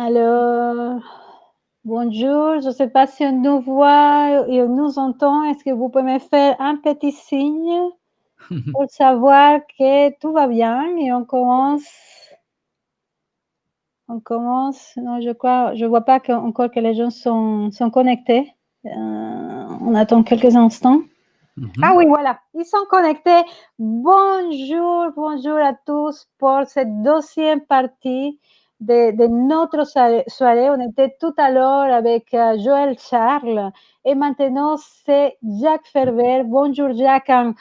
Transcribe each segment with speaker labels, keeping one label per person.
Speaker 1: Alors, bonjour, je ne sais pas si on nous voit et on nous entend. Est-ce que vous pouvez me faire un petit signe pour savoir que tout va bien et on commence? On commence. Non, je vois pas encore que les gens sont connectés. On attend quelques instants. Ah oui, voilà, ils sont connectés. Bonjour, bonjour à tous pour cette deuxième partie de notre soirée. On était tout à l'heure avec Joël Charles et maintenant c'est Jacques Ferber. Bonjour Jacques, un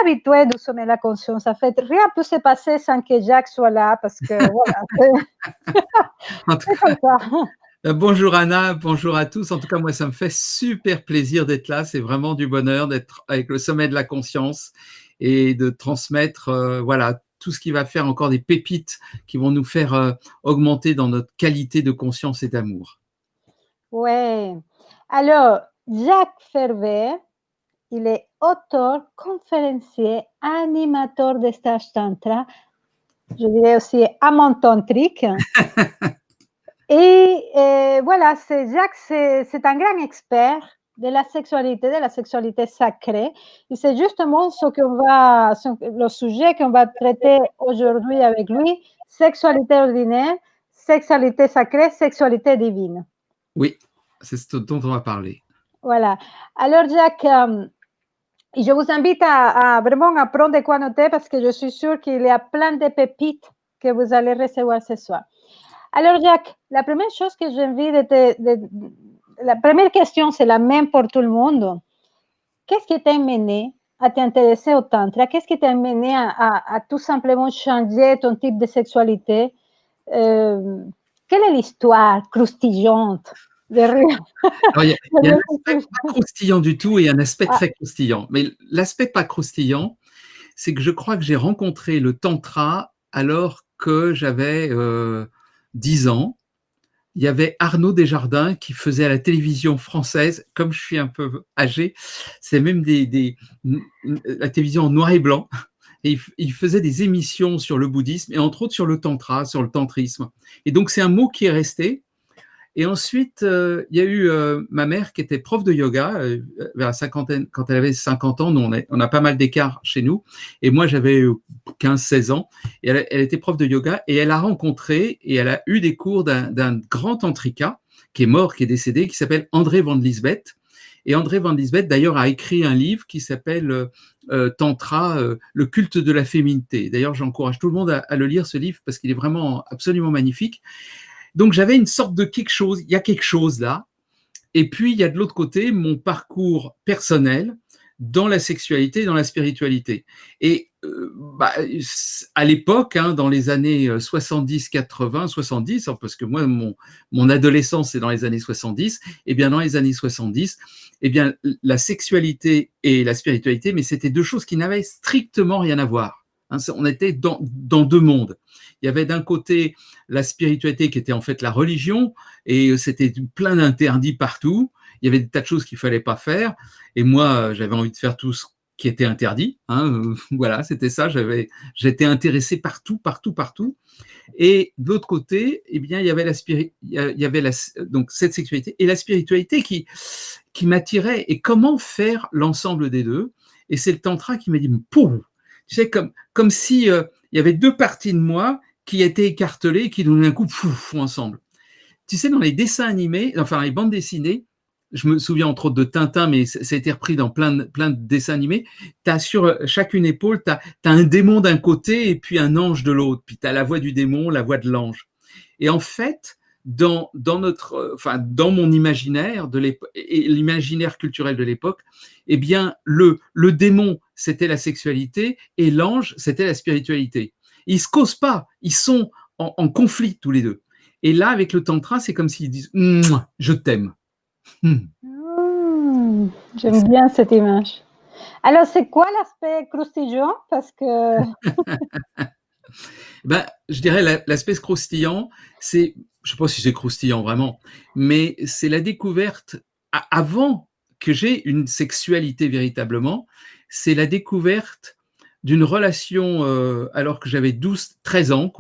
Speaker 1: habitué du sommet de la conscience. En fait, rien ne peut se passer sans que Jacques soit là parce que voilà, c'est comme ça.
Speaker 2: Bonjour Anna, bonjour à tous. En tout cas, moi, ça me fait super plaisir d'être là. C'est vraiment du bonheur d'être avec le sommet de la conscience et de transmettre voilà, tout ce qui va faire encore des pépites qui vont nous faire augmenter dans notre qualité de conscience et d'amour.
Speaker 1: Ouais. Alors, Jacques Ferber, il est auteur, conférencier, animateur de stage tantra, je dirais aussi amant tantrique. Et voilà, Jacques, c'est un grand expert de la sexualité sacrée. Et c'est justement le sujet qu'on va traiter aujourd'hui avec lui, sexualité ordinaire, sexualité sacrée, sexualité divine.
Speaker 2: Oui, c'est ce dont on va parler.
Speaker 1: Voilà. Alors, Jacques, je vous invite à vraiment à prendre de quoi noter parce que je suis sûre qu'il y a plein de pépites que vous allez recevoir ce soir. Alors, Jacques, la première chose que j'ai envie la première question, c'est la même pour tout le monde. Qu'est-ce qui t'a mené à t'intéresser au tantra? Qu'est-ce qui t'a mené à tout simplement changer ton type de sexualité? Quelle est l'histoire croustillante derrière?
Speaker 2: Alors, il y a un aspect pas croustillant du tout et un aspect très croustillant. Mais l'aspect pas croustillant, c'est que je crois que j'ai rencontré le tantra alors que j'avais 10 ans. Il y avait Arnaud Desjardins qui faisait à la télévision française, comme je suis un peu âgé, c'est même la télévision en noir et blanc, et il faisait des émissions sur le bouddhisme, et entre autres sur le tantra, sur le tantrisme. Et donc c'est un mot qui est resté. Et ensuite, il y a eu ma mère qui était prof de yoga vers la cinquantaine, quand elle avait 50 ans. Nous, on a pas mal d'écart chez nous. Et moi, j'avais 15-16 ans. Et elle était prof de yoga et elle a rencontré et elle a eu des cours d'un grand tantrika qui est mort, qui est décédé, qui s'appelle André Van Lisbeth. Et André Van Lisbeth, d'ailleurs, a écrit un livre qui s'appelle Tantra, le culte de la féminité. D'ailleurs, j'encourage tout le monde à le lire, ce livre, parce qu'il est vraiment absolument magnifique. Donc j'avais une sorte de quelque chose, il y a quelque chose là. Et puis il y a de l'autre côté mon parcours personnel dans la sexualité, dans la spiritualité. Et à l'époque, dans les années 70, 80, 70, parce que moi, mon adolescence, c'est dans les années 70, et bien dans les années 70, eh bien, la sexualité et la spiritualité, mais c'était deux choses qui n'avaient strictement rien à voir. On était dans deux mondes. Il y avait d'un côté la spiritualité qui était en fait la religion, et c'était plein d'interdits partout. Il y avait des tas de choses qu'il fallait pas faire, et moi j'avais envie de faire tout ce qui était interdit. Voilà, c'était ça. J'étais intéressé partout. Et de l'autre côté, eh bien, il y avait donc cette sexualité et la spiritualité qui m'attirait. Et comment faire l'ensemble des deux? Et c'est le tantra qui m'a dit, pouf, tu sais, comme si il y avait deux parties de moi qui étaient écartelées et qui donnaient un coup pouf ensemble. Tu sais, dans les dessins animés, enfin les bandes dessinées, je me souviens entre autres de Tintin, mais ça a été repris dans plein de dessins animés, tu as sur chacune épaule, tu as un démon d'un côté et puis un ange de l'autre, puis tu as la voix du démon, la voix de l'ange. Et en fait, dans mon imaginaire de l'époque et l'imaginaire culturel de l'époque, eh bien, le démon, c'était la sexualité et l'ange, c'était la spiritualité. Ils se causent pas, ils sont en conflit tous les deux. Et là, avec le tantra, c'est comme s'ils disent « je t'aime ».
Speaker 1: J'aime bien cette image. Alors, c'est quoi l'aspect croustillant? Parce que...
Speaker 2: je dirais l'aspect croustillant, c'est, je ne sais pas si c'est croustillant vraiment, mais c'est la découverte, avant que j'ai une sexualité véritablement, c'est la découverte d'une relation, alors que j'avais 13 ans,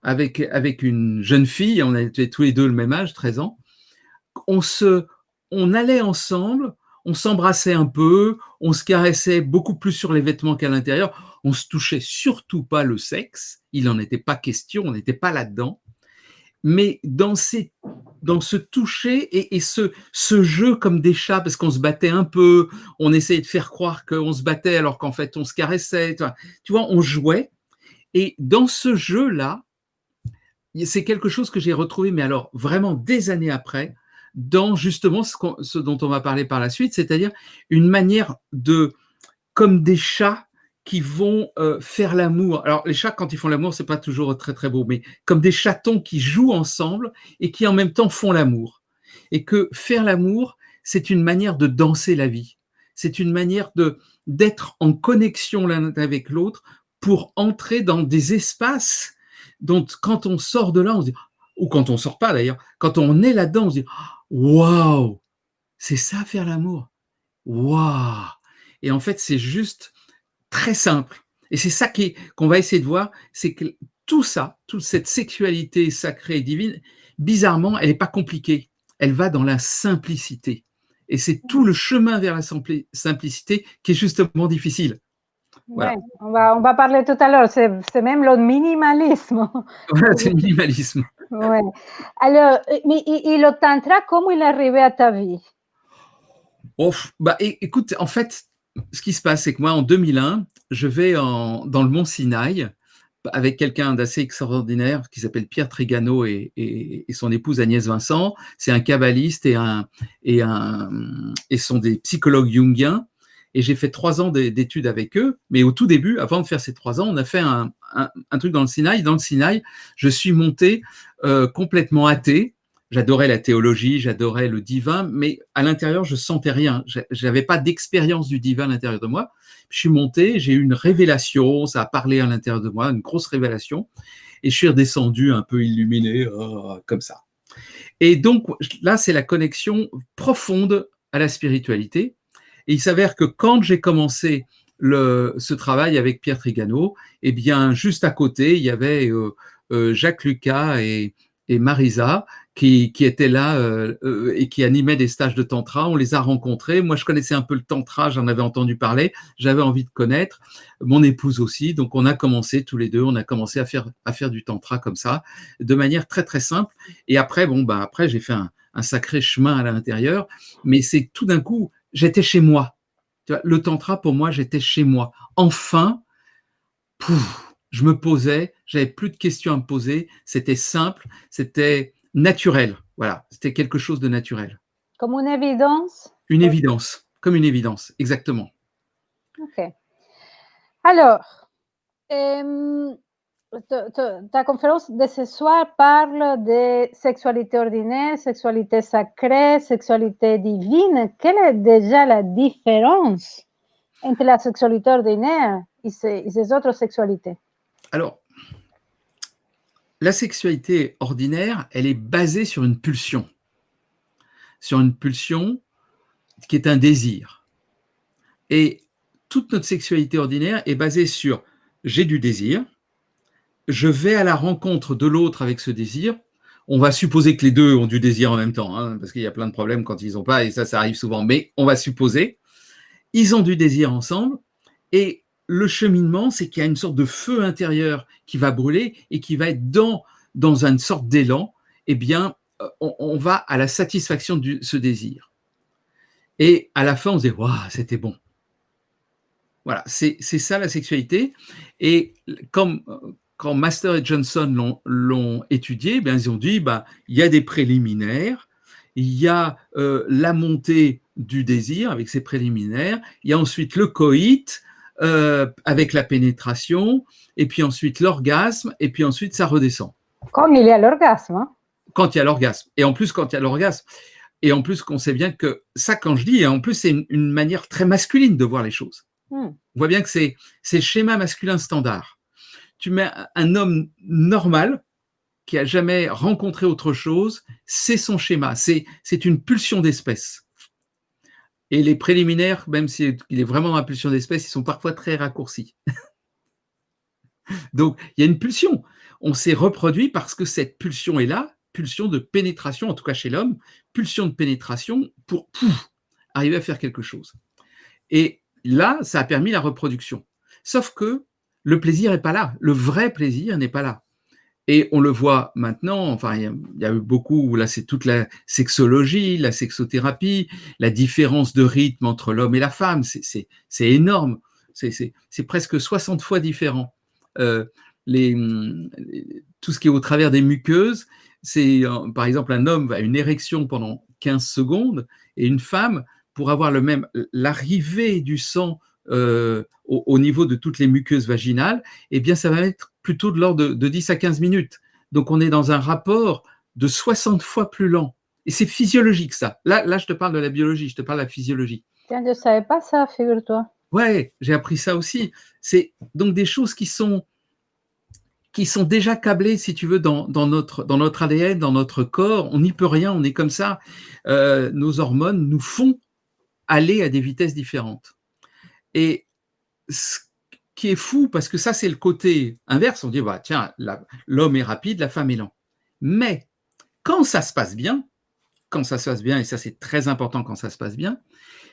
Speaker 2: avec une jeune fille, on était tous les deux le même âge, 13 ans, on allait ensemble, on s'embrassait un peu, on se caressait beaucoup plus sur les vêtements qu'à l'intérieur, on se touchait surtout pas le sexe, il n'en était pas question, on n'était pas là-dedans, mais dans ce toucher et ce jeu comme des chats, parce qu'on se battait un peu, on essayait de faire croire qu'on se battait alors qu'en fait on se caressait, tu vois, on jouait, et dans ce jeu-là, c'est quelque chose que j'ai retrouvé, mais alors vraiment des années après, dans justement ce dont on va parler par la suite, c'est-à-dire une manière de, comme des chats qui vont faire l'amour. Alors les chats, quand ils font l'amour, c'est pas toujours très très beau, mais comme des chatons qui jouent ensemble et qui en même temps font l'amour. Et que faire l'amour, c'est une manière de danser la vie. C'est une manière d'être en connexion l'un avec l'autre pour entrer dans des espaces dont quand on sort de là, on se dit, ou quand on sort pas d'ailleurs, quand on est là-dedans, on se dit, waouh, c'est ça faire l'amour. Waouh. Et en fait, c'est juste très simple. Et c'est ça qu'on va essayer de voir, c'est que tout ça, toute cette sexualité sacrée et divine, bizarrement, elle n'est pas compliquée. Elle va dans la simplicité. Et c'est tout le chemin vers la simplicité qui est justement difficile. Voilà.
Speaker 1: Ouais, on va parler tout à l'heure, c'est même le minimalisme.
Speaker 2: Voilà, c'est le minimalisme.
Speaker 1: Ouais. Alors, mais et le tantra, comment il est arrivé à ta vie?
Speaker 2: Oh, bah, écoute, en fait, ce qui se passe, c'est que moi, en 2001, je vais dans le mont Sinaï avec quelqu'un d'assez extraordinaire qui s'appelle Pierre Trigano et son épouse Agnès Vincent. C'est un kabbaliste et sont des psychologues jungiens. Et j'ai fait 3 ans d'études avec eux. Mais au tout début, avant de faire ces 3 ans, on a fait un truc dans le Sinaï. Dans le Sinaï, je suis monté complètement athée. J'adorais la théologie, j'adorais le divin, mais à l'intérieur, je sentais rien. Je n'avais pas d'expérience du divin à l'intérieur de moi. Je suis monté, j'ai eu une révélation, ça a parlé à l'intérieur de moi, une grosse révélation, et je suis redescendu un peu illuminé, comme ça. Et donc, là, c'est la connexion profonde à la spiritualité. Et il s'avère que quand j'ai commencé ce travail avec Pierre Trigano, eh bien, juste à côté, il y avait Jacques Lucas et Marisa qui étaient là et qui animaient des stages de tantra. On les a rencontrés. Moi, je connaissais un peu le tantra, j'en avais entendu parler, j'avais envie de connaître. Mon épouse aussi. Donc, on a commencé tous les deux, on a commencé à faire du tantra comme ça, de manière très, très simple. Et après, après, j'ai fait un sacré chemin à l'intérieur. Mais c'est tout d'un coup, j'étais chez moi. Tu vois, le tantra, pour moi, j'étais chez moi. Enfin, je me posais, j'avais plus de questions à me poser, c'était simple, c'était naturel. Voilà, c'était quelque chose de naturel.
Speaker 1: Comme une évidence?
Speaker 2: Une évidence, comme une évidence, exactement.
Speaker 1: Ok. Alors, ta conférence de ce soir parle de sexualité ordinaire, sexualité sacrée, sexualité divine. Quelle est déjà la différence entre la sexualité ordinaire et ces autres sexualités?
Speaker 2: Alors, la sexualité ordinaire, elle est basée sur une pulsion qui est un désir. Et toute notre sexualité ordinaire est basée sur j'ai du désir, je vais à la rencontre de l'autre avec ce désir. On va supposer que les deux ont du désir en même temps, hein, parce qu'il y a plein de problèmes quand ils n'ont pas, et ça arrive souvent, mais on va supposer. Ils ont du désir ensemble, et le cheminement, c'est qu'il y a une sorte de feu intérieur qui va brûler et qui va être dans une sorte d'élan. Eh bien, on va à la satisfaction de ce désir. Et à la fin, on se dit, waouh, c'était bon. Voilà, c'est ça la sexualité. Et quand Master et Johnson l'ont étudié, bien, ils ont dit, il y a des préliminaires, il y a la montée du désir avec ses préliminaires, il y a ensuite le coït avec la pénétration, et puis ensuite l'orgasme, et puis ensuite ça redescend.
Speaker 1: Quand il y a l'orgasme. Hein?
Speaker 2: Quand il y a l'orgasme. Et en plus, quand il y a l'orgasme, et en plus qu'on sait bien que ça, quand je dis, en plus, c'est une manière très masculine de voir les choses. On voit bien que c'est le schéma masculin standard. Tu mets un homme normal qui a jamais rencontré autre chose, c'est son schéma, c'est une pulsion d'espèce. Et les préliminaires, même s'il est vraiment dans la pulsion d'espèce, ils sont parfois très raccourcis. Donc, il y a une pulsion. on s'est reproduit parce que cette pulsion est là, pulsion de pénétration, en tout cas chez l'homme, pulsion de pénétration pour arriver à faire quelque chose. Et là, ça a permis la reproduction. Sauf que le plaisir n'est pas là, le vrai plaisir n'est pas là. Et on le voit maintenant, enfin, il y a eu beaucoup, là c'est toute la sexologie, la sexothérapie, la différence de rythme entre l'homme et la femme, c'est énorme, c'est presque 60 fois différent. Tout ce qui est au travers des muqueuses, c'est par exemple un homme a une érection pendant 15 secondes et une femme, pour avoir l'arrivée du sang au niveau de toutes les muqueuses vaginales, eh bien ça va être plutôt de l'ordre de 10 à 15 minutes. Donc on est dans un rapport de 60 fois plus lent. Et c'est physiologique ça. Là, je te parle de la biologie, je te parle de la physiologie.
Speaker 1: Tiens, je ne savais pas ça, figure-toi.
Speaker 2: Ouais, j'ai appris ça aussi. C'est donc des choses qui sont déjà câblées, si tu veux, dans notre ADN, dans notre corps. On n'y peut rien, on est comme ça. Nos hormones nous font aller à des vitesses différentes. Et ce qui est fou, parce que ça, c'est le côté inverse. On dit, bah, tiens, l'homme est rapide, la femme est lente. Mais quand ça se passe bien, et ça c'est très important quand ça se passe bien,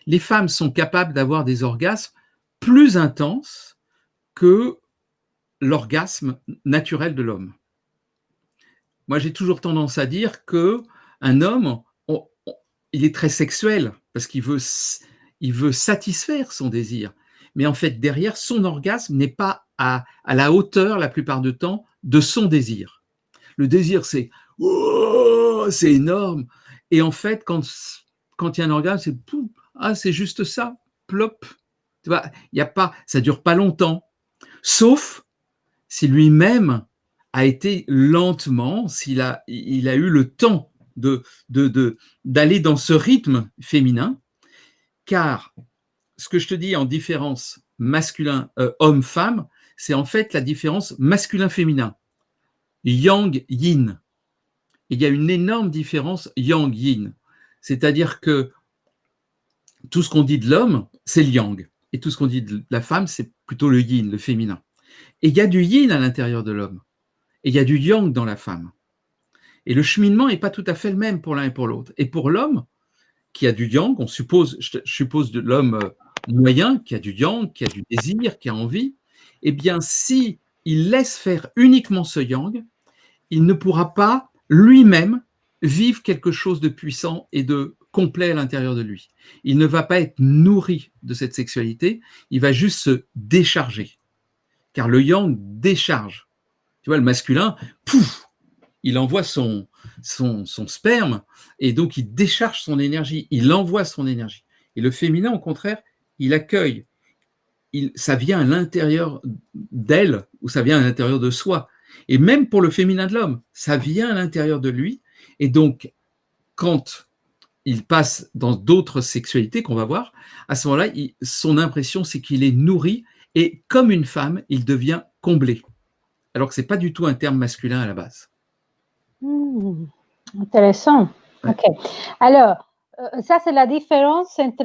Speaker 2: les femmes sont capables d'avoir des orgasmes plus intenses que l'orgasme naturel de l'homme. Moi, j'ai toujours tendance à dire qu'un homme, il est très sexuel parce qu'il veut satisfaire son désir. Mais en fait, derrière, son orgasme n'est pas à la hauteur, la plupart du temps, de son désir. Le désir, c'est oh, c'est énorme. Et en fait, quand il y a un orgasme, c'est juste ça, plop. Tu vois, y a pas, ça dure pas longtemps. Sauf si lui-même a été lentement, s'il a eu le temps d'aller dans ce rythme féminin, car ce que je te dis en différence masculin, homme-femme, c'est en fait la différence masculin-féminin, yang-yin. Il y a une énorme différence yang-yin, c'est-à-dire que tout ce qu'on dit de l'homme, c'est le yang, et tout ce qu'on dit de la femme, c'est plutôt le yin, le féminin. Et il y a du yin à l'intérieur de l'homme, et il y a du yang dans la femme. Et le cheminement n'est pas tout à fait le même pour l'un et pour l'autre. Et pour l'homme, qui a du yang, je suppose de l'homme moyen, qui a du yang, qui a du désir, qui a envie, eh bien, si il laisse faire uniquement ce yang, il ne pourra pas lui-même vivre quelque chose de puissant et de complet à l'intérieur de lui. Il ne va pas être nourri de cette sexualité, il va juste se décharger. Car le yang décharge. Tu vois, le masculin, pouf, il envoie son sperme et donc il décharge son énergie, il envoie son énergie. Et le féminin, au contraire, il accueille. Ça vient à l'intérieur d'elle ou ça vient à l'intérieur de soi. Et même pour le féminin de l'homme, ça vient à l'intérieur de lui. Et donc, quand il passe dans d'autres sexualités qu'on va voir, à ce moment-là, son impression, c'est qu'il est nourri et comme une femme, il devient comblé. Alors que ce n'est pas du tout un terme masculin à la base.
Speaker 1: Intéressant.
Speaker 2: Ouais.
Speaker 1: Ok. Alors, ça, c'est la différence entre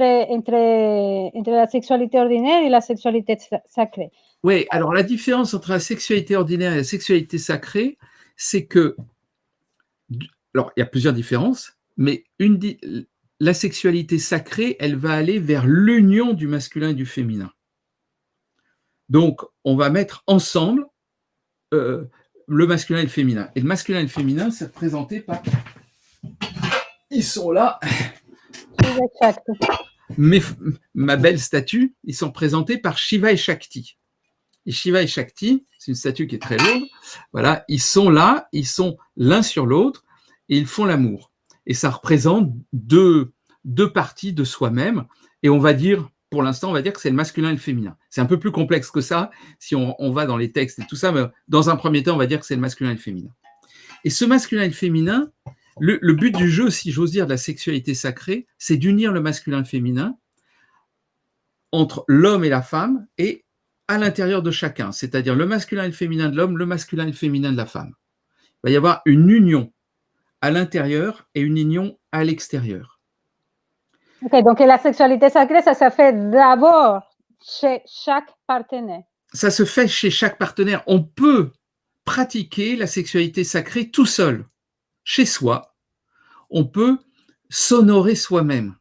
Speaker 1: la sexualité ordinaire et la sexualité sacrée.
Speaker 2: Oui, alors la différence entre la sexualité ordinaire et la sexualité sacrée, c'est que, alors il y a plusieurs différences, mais la sexualité sacrée, elle va aller vers l'union du masculin et du féminin. Donc, on va mettre ensemble le masculin et le féminin. Et le masculin et le féminin, c'est représenté par... Ils sont là. Ma belle statue, ils sont représentés par Shiva et Shakti. Et Shiva et Shakti, c'est une statue qui est très lourde. Voilà, ils sont là, ils sont l'un sur l'autre et ils font l'amour. Et ça représente deux parties de soi-même. Et on va dire, pour l'instant, on va dire que c'est le masculin et le féminin. C'est un peu plus complexe que ça, si on va dans les textes et tout ça, mais dans un premier temps, on va dire que c'est le masculin et le féminin. Et ce masculin et le féminin, le but du jeu, si j'ose dire, de la sexualité sacrée, c'est d'unir le masculin et le féminin entre l'homme et la femme et à l'intérieur de chacun, c'est-à-dire le masculin et le féminin de l'homme, le masculin et le féminin de la femme. Il va y avoir une union à l'intérieur et une union à l'extérieur.
Speaker 1: Ok, donc la sexualité sacrée, ça se fait d'abord chez chaque partenaire.
Speaker 2: Ça se fait chez chaque partenaire. On peut pratiquer la sexualité sacrée tout seul, chez soi. On peut s'honorer soi-même.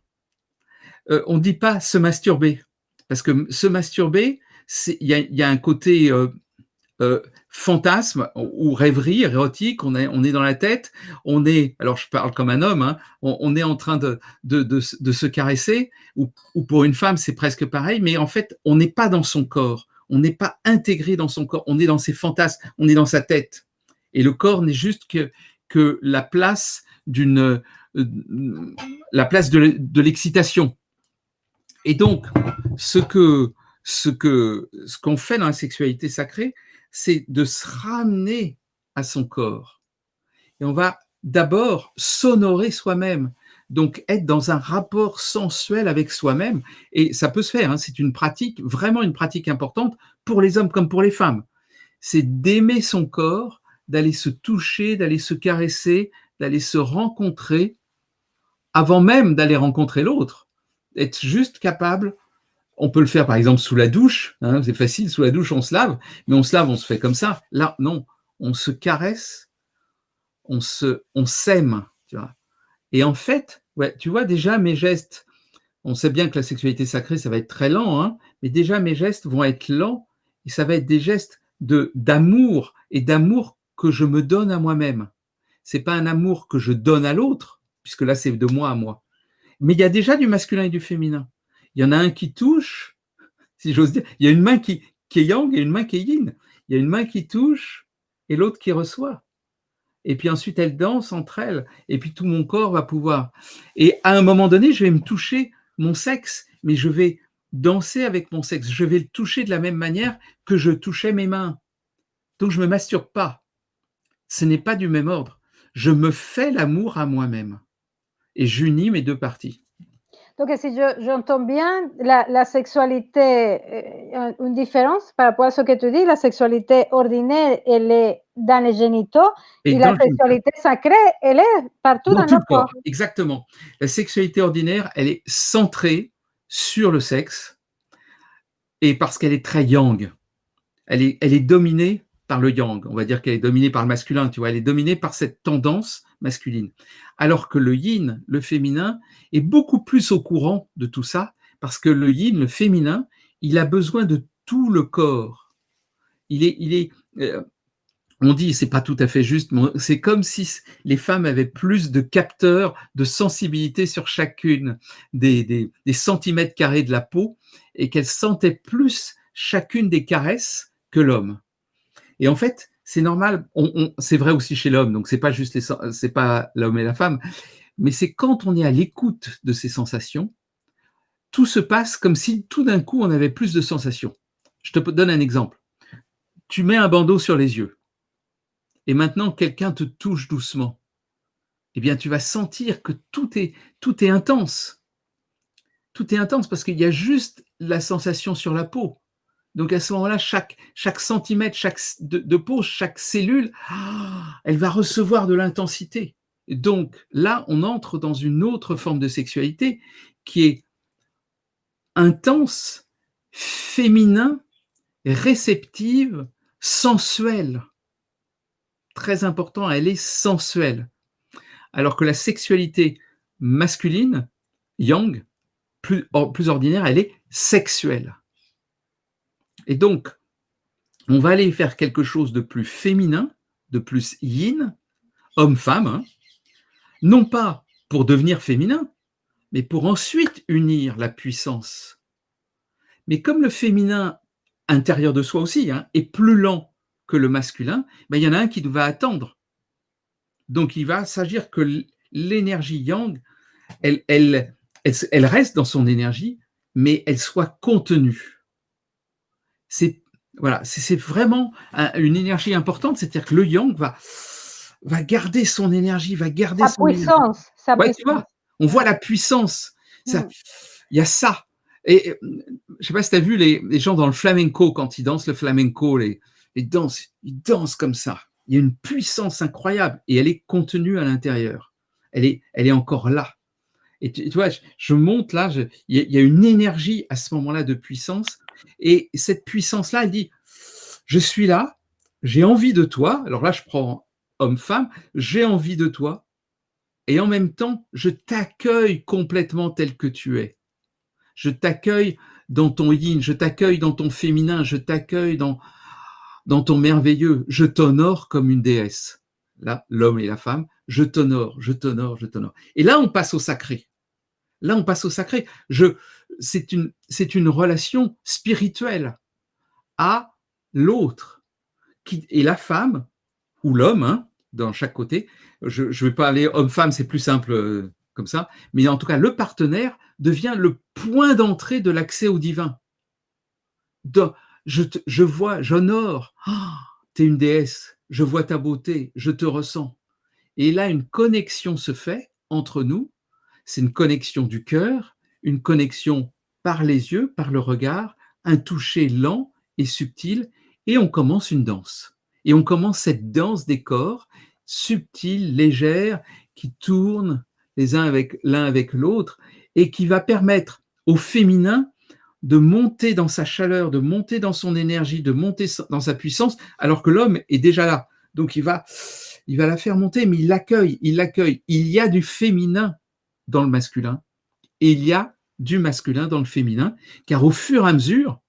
Speaker 2: On ne dit pas se masturber, parce que se masturber, il y a un côté fantasme ou rêverie érotique, on est dans la tête, alors je parle comme un homme, hein, on est en train de se caresser, ou pour une femme c'est presque pareil, mais en fait on n'est pas dans son corps, on n'est pas intégré dans son corps, on est dans ses fantasmes, on est dans sa tête. Et le corps n'est juste que la place de l'excitation. Et donc, ce qu'on fait dans la sexualité sacrée, c'est de se ramener à son corps. Et on va d'abord s'honorer soi-même, donc être dans un rapport sensuel avec soi-même. Et ça peut se faire, hein, c'est une pratique, vraiment une pratique importante pour les hommes comme pour les femmes. C'est d'aimer son corps, d'aller se toucher, d'aller se caresser, d'aller se rencontrer, avant même d'aller rencontrer l'autre. Être juste capable. On peut le faire par exemple sous la douche, hein, c'est facile, sous la douche on se lave, mais on se fait comme ça. Là, non, on se caresse, on s'aime, tu vois. Et en fait, ouais, tu vois déjà mes gestes, on sait bien que la sexualité sacrée, ça va être très lent, hein, mais déjà mes gestes vont être lents et ça va être des gestes d'amour et d'amour que je me donne à moi-même. C'est pas un amour que je donne à l'autre, puisque là c'est de moi à moi. Mais il y a déjà du masculin et du féminin. Il y en a un qui touche, si j'ose dire. Il y a une main qui est yang et une main qui est yin. Il y a une main qui touche et l'autre qui reçoit. Et puis ensuite, elles dansent entre elles. Et puis tout mon corps va pouvoir. Et à un moment donné, je vais me toucher mon sexe, mais je vais danser avec mon sexe. Je vais le toucher de la même manière que je touchais mes mains. Donc je ne me masturbe pas. Ce n'est pas du même ordre. Je me fais l'amour à moi-même. Et j'unis mes deux parties.
Speaker 1: Donc, si j'entends bien, la sexualité, une différence par rapport à ce que tu dis, la sexualité ordinaire, elle est dans les génitaux, et la sexualité sacrée, elle est partout dans le corps.
Speaker 2: Exactement. La sexualité ordinaire, elle est centrée sur le sexe, et parce qu'elle est très yang. Elle est dominée par le yang. On va dire qu'elle est dominée par le masculin, tu vois. Elle est dominée par cette tendance masculine. Alors que le yin, le féminin, est beaucoup plus au courant de tout ça, parce que le yin, le féminin, il a besoin de tout le corps. On dit, c'est pas tout à fait juste, mais c'est comme si les femmes avaient plus de capteurs de sensibilité sur chacune des centimètres carrés de la peau, et qu'elles sentaient plus chacune des caresses que l'homme. Et en fait, c'est normal, c'est vrai aussi chez l'homme, donc c'est pas l'homme et la femme, mais c'est quand on est à l'écoute de ces sensations, tout se passe comme si tout d'un coup on avait plus de sensations. Je te donne un exemple. Tu mets un bandeau sur les yeux, et maintenant quelqu'un te touche doucement. Eh bien, tu vas sentir que tout est intense. Tout est intense parce qu'il y a juste la sensation sur la peau. Donc à ce moment-là, chaque centimètre de peau, chaque cellule, elle va recevoir de l'intensité. Donc là, on entre dans une autre forme de sexualité qui est intense, féminin, réceptive, sensuelle. Très important, elle est sensuelle. Alors que la sexualité masculine, yang, plus ordinaire, elle est sexuelle. Et donc, on va aller faire quelque chose de plus féminin, de plus yin, homme-femme, hein, non pas pour devenir féminin, mais pour ensuite unir la puissance. Mais comme le féminin intérieur de soi aussi est plus lent que le masculin, il y en a un qui va attendre. Donc, il va s'agir que l'énergie yang, elle reste dans son énergie, mais elle soit contenue. C'est vraiment une énergie importante, c'est-à-dire que le yang va garder son énergie, va garder
Speaker 1: sa puissance.
Speaker 2: Tu vois, on voit la puissance. Il y a ça. Et je ne sais pas si tu as vu les gens dans le flamenco, quand ils dansent le flamenco, ils dansent comme ça. Il y a une puissance incroyable et elle est contenue à l'intérieur. Elle est encore là. Et tu vois, je monte là, il y a une énergie à ce moment-là de puissance. Et cette puissance-là, elle dit, je suis là, j'ai envie de toi. Alors là, je prends homme-femme, j'ai envie de toi. Et en même temps, je t'accueille complètement tel que tu es. Je t'accueille dans ton yin, je t'accueille dans ton féminin, je t'accueille dans ton merveilleux. Je t'honore comme une déesse. Là, l'homme et la femme, je t'honore, je t'honore, je t'honore. Et là, on passe au sacré. Là, on passe au sacré. C'est une relation spirituelle à l'autre. Et la femme, ou l'homme, hein, dans chaque côté, je ne vais pas aller homme-femme, c'est plus simple comme ça, mais en tout cas, le partenaire devient le point d'entrée de l'accès au divin. Je vois, j'honore, tu es une déesse, je vois ta beauté, je te ressens. Et là, une connexion se fait entre nous, c'est une connexion du cœur, une connexion par les yeux, par le regard, un toucher lent et subtil, et on commence une danse. Et on commence cette danse des corps, subtile, légère, qui tourne l'un avec l'autre, et qui va permettre au féminin de monter dans sa chaleur, de monter dans son énergie, de monter dans sa puissance, alors que l'homme est déjà là. Donc il va la faire monter, mais il l'accueille, il l'accueille. Il y a du féminin dans le masculin et il y a du masculin dans le féminin, car au fur et à mesure,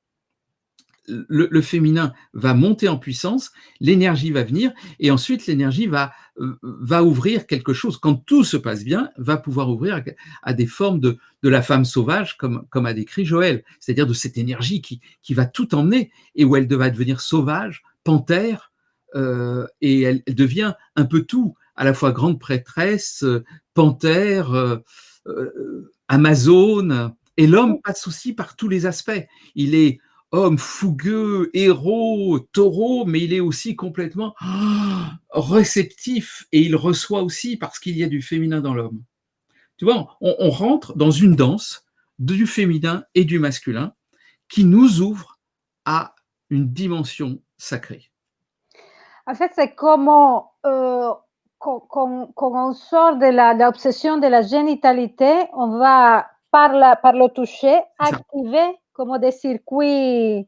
Speaker 2: le féminin va monter en puissance, l'énergie va venir, et ensuite l'énergie va ouvrir quelque chose. Quand tout se passe bien, va pouvoir ouvrir à des formes de la femme sauvage, comme a décrit Joël, c'est-à-dire de cette énergie qui va tout emmener, et où elle va devenir sauvage, panthère, et elle devient un peu tout, à la fois grande prêtresse, panthère, amazone, et l'homme passe aussi par tous les aspects. Il est homme fougueux, héros, taureau, mais il est aussi complètement réceptif, et il reçoit aussi parce qu'il y a du féminin dans l'homme. Tu vois, on rentre dans une danse du féminin et du masculin qui nous ouvre à une dimension sacrée.
Speaker 1: En fait, c'est comment quand on sort de l'obsession de la génitalité, on va par le toucher activer comme des circuits,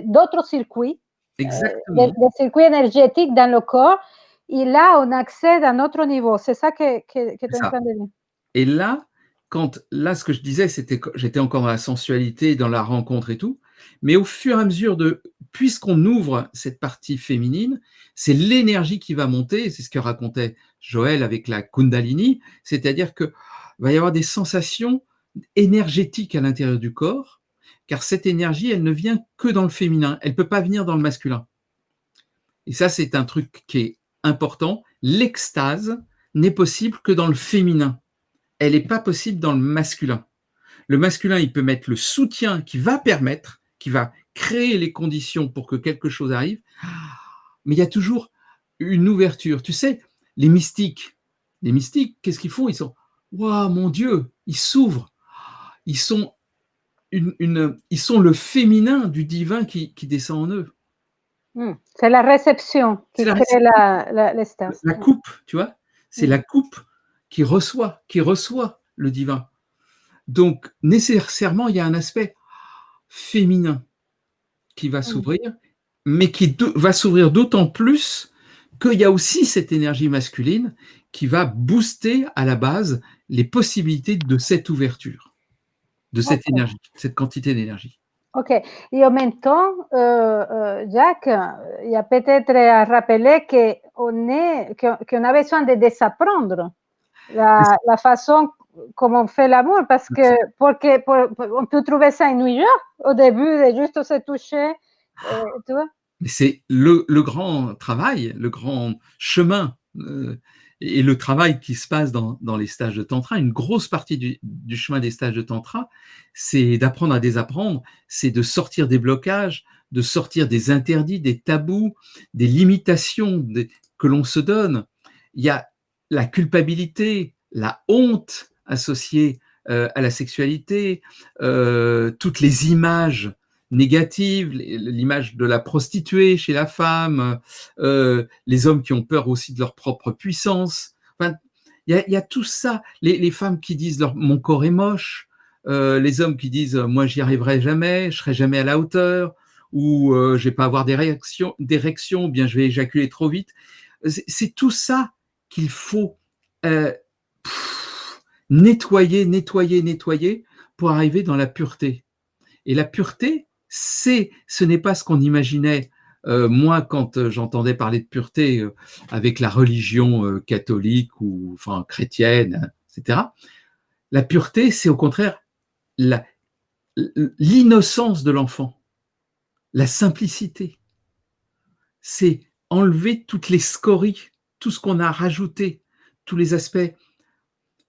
Speaker 1: d'autres circuits,
Speaker 2: Exactement.
Speaker 1: des circuits énergétiques dans le corps. Et là, on accède à un autre niveau. C'est ça que tu es en train de dire.
Speaker 2: Et là, ce que je disais, c'était que j'étais encore dans la sensualité, dans la rencontre et tout, mais au fur et à mesure puisqu'on ouvre cette partie féminine, c'est l'énergie qui va monter, c'est ce que racontait Joël avec la Kundalini, c'est-à-dire que va y avoir des sensations énergétiques à l'intérieur du corps, car cette énergie, elle ne vient que dans le féminin, elle ne peut pas venir dans le masculin. Et ça, c'est un truc qui est important. L'extase n'est possible que dans le féminin. Elle n'est pas possible dans le masculin. Le masculin, il peut mettre le soutien qui va permettre, qui va créer les conditions pour que quelque chose arrive, mais il y a toujours une ouverture. Tu sais, les mystiques, qu'est-ce qu'ils font? Ils sont, waouh, mon Dieu, ils s'ouvrent. Ils sont ils sont le féminin du divin qui descend en eux.
Speaker 1: C'est la réception qui crée l'extase.
Speaker 2: La coupe, tu vois, c'est la coupe qui reçoit le divin. Donc, nécessairement, il y a un aspect féminin qui va s'ouvrir, mais qui va s'ouvrir d'autant plus qu'il y a aussi cette énergie masculine qui va booster à la base les possibilités de cette ouverture, de cette énergie, cette quantité d'énergie.
Speaker 1: Ok. Et en même temps, Jacques, il y a peut-être à rappeler qu'on a besoin de désapprendre la façon comme on fait l'amour, parce que on peut trouver ça ennuyeux au début de juste se toucher, tu vois.
Speaker 2: Mais c'est le grand travail, le grand chemin, et le travail qui se passe dans les stages de tantra. Une grosse partie du chemin des stages de tantra, c'est d'apprendre à désapprendre, c'est de sortir des blocages, de sortir des interdits, des tabous, des limitations que l'on se donne. Il y a la culpabilité, la honte associée à la sexualité, toutes les images négatives, l'image de la prostituée chez la femme, les hommes qui ont peur aussi de leur propre puissance. Enfin, il y a tout ça. Les femmes qui disent mon corps est moche, les hommes qui disent moi j'y arriverai jamais, je serai jamais à la hauteur, ou je vais pas avoir d'érection, ou bien je vais éjaculer trop vite. C'est tout ça qu'il faut nettoyer pour arriver dans la pureté. Et la pureté, ce n'est pas ce qu'on imaginait. Moi, quand j'entendais parler de pureté avec la religion catholique ou enfin chrétienne, etc. La pureté, c'est au contraire l'innocence de l'enfant, la simplicité. C'est enlever toutes les scories, tout ce qu'on a rajouté, tous les aspects,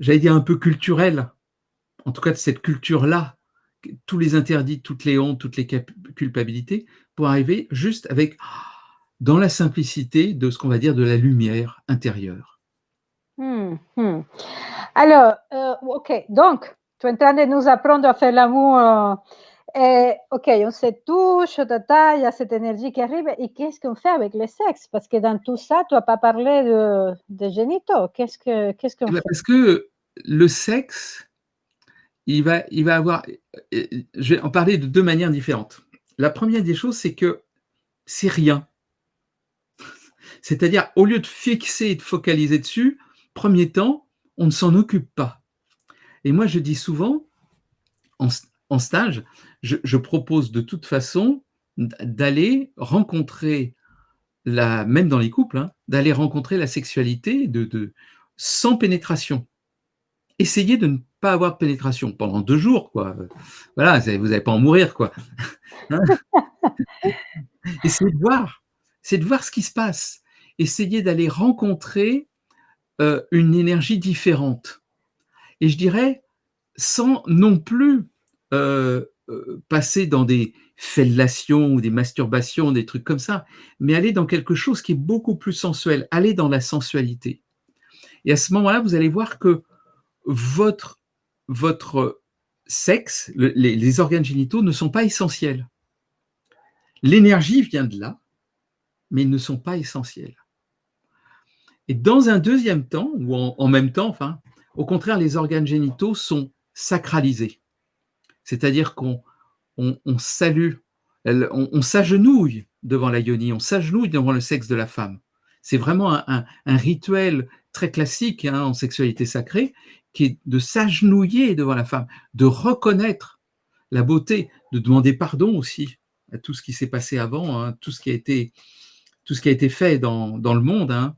Speaker 2: j'allais dire un peu culturels, en tout cas de cette culture-là, tous les interdits, toutes les hontes, toutes les culpabilités, pour arriver juste avec, dans la simplicité de ce qu'on va dire de la lumière intérieure.
Speaker 1: Alors, ok, donc, tu es en train de nous apprendre à faire l'amour. Ok, on se touche, il y a cette énergie qui arrive. Et qu'est-ce qu'on fait avec le sexe? Parce que dans tout ça, tu n'as pas parlé de génitaux. Qu'est-ce qu'on fait?
Speaker 2: Parce que le sexe, il va avoir, je vais en parler de deux manières différentes. La première des choses, c'est que c'est rien. C'est-à-dire, au lieu de fixer et de focaliser dessus, premier temps, on ne s'en occupe pas. Et moi, je dis souvent, en stage, je propose de toute façon d'aller rencontrer, même dans les couples, d'aller rencontrer la sexualité sans pénétration. Essayez de ne pas avoir de pénétration pendant 2 jours, quoi. Voilà, vous n'allez pas en mourir, quoi. Essayez de voir ce qui se passe. Essayez d'aller rencontrer une énergie différente. Et je dirais, sans non plus passer dans des fellations ou des masturbations, des trucs comme ça, mais aller dans quelque chose qui est beaucoup plus sensuel, aller dans la sensualité. Et à ce moment-là, vous allez voir que votre sexe, les organes génitaux ne sont pas essentiels. L'énergie vient de là, mais ils ne sont pas essentiels. Et dans un deuxième temps, ou en même temps, enfin, au contraire, les organes génitaux sont sacralisés. C'est-à-dire qu'on salue, on s'agenouille devant la yoni, on s'agenouille devant le sexe de la femme. C'est vraiment un rituel très classique en sexualité sacrée, qui est de s'agenouiller devant la femme, de reconnaître la beauté, de demander pardon aussi à tout ce qui s'est passé avant, tout ce qui a été fait dans le monde,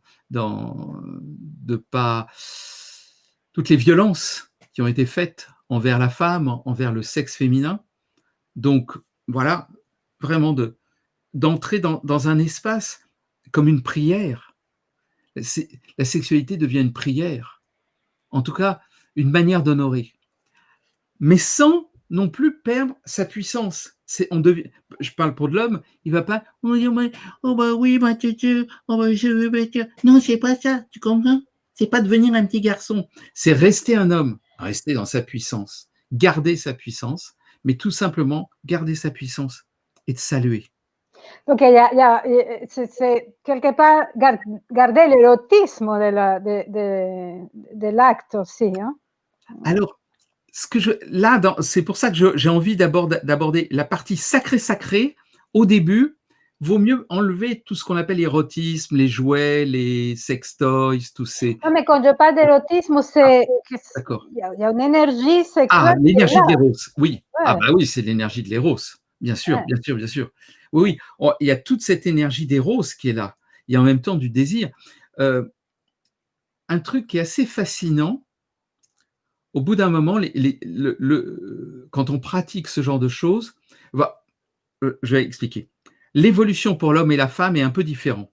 Speaker 2: toutes les violences qui ont été faites envers la femme, envers le sexe féminin. Donc voilà, vraiment d'entrer dans un espace comme une prière. La sexualité devient une prière, en tout cas une manière d'honorer, mais sans non plus perdre sa puissance. Je parle pour de l'homme, il ne va pas « Oh bah oui, ma tutu, oh bah je veux mettre... » Non, c'est pas ça, tu comprends? C'est pas devenir un petit garçon, c'est rester un homme, rester dans sa puissance, garder sa puissance, mais tout simplement garder sa puissance et de saluer.
Speaker 1: Donc, c'est quelque part garder l'érotisme de l'acte aussi.
Speaker 2: Alors, c'est pour ça que j'ai envie d'aborder la partie sacrée. Au début, vaut mieux enlever tout ce qu'on appelle l'érotisme, les jouets, les sextoys, tous ces...
Speaker 1: Non, mais quand je parle d'érotisme, c'est
Speaker 2: d'accord.
Speaker 1: Il y a une énergie sexuelle.
Speaker 2: Ah, l'énergie de l'éros, oui.
Speaker 1: Ouais.
Speaker 2: Ah bah oui, c'est l'énergie de l'éros, bien sûr, bien sûr. Oui, il y a toute cette énergie d'éros qui est là. Il y a en même temps du désir. Un truc qui est assez fascinant, au bout d'un moment, quand on pratique ce genre de choses, je vais expliquer. L'évolution pour l'homme et la femme est un peu différente.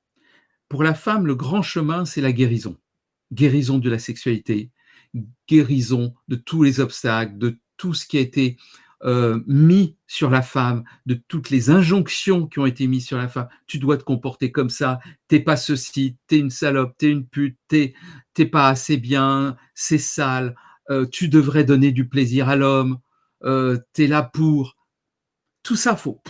Speaker 2: Pour la femme, le grand chemin, c'est la guérison. Guérison de la sexualité, guérison de tous les obstacles, de tout ce qui a été mis sur la femme, de toutes les injonctions qui ont été mises sur la femme. Tu dois te comporter comme ça, t'es pas ceci, t'es une salope, t'es une pute, t'es pas assez bien, c'est sale, tu devrais donner du plaisir à l'homme, t'es là pour... Tout ça, faut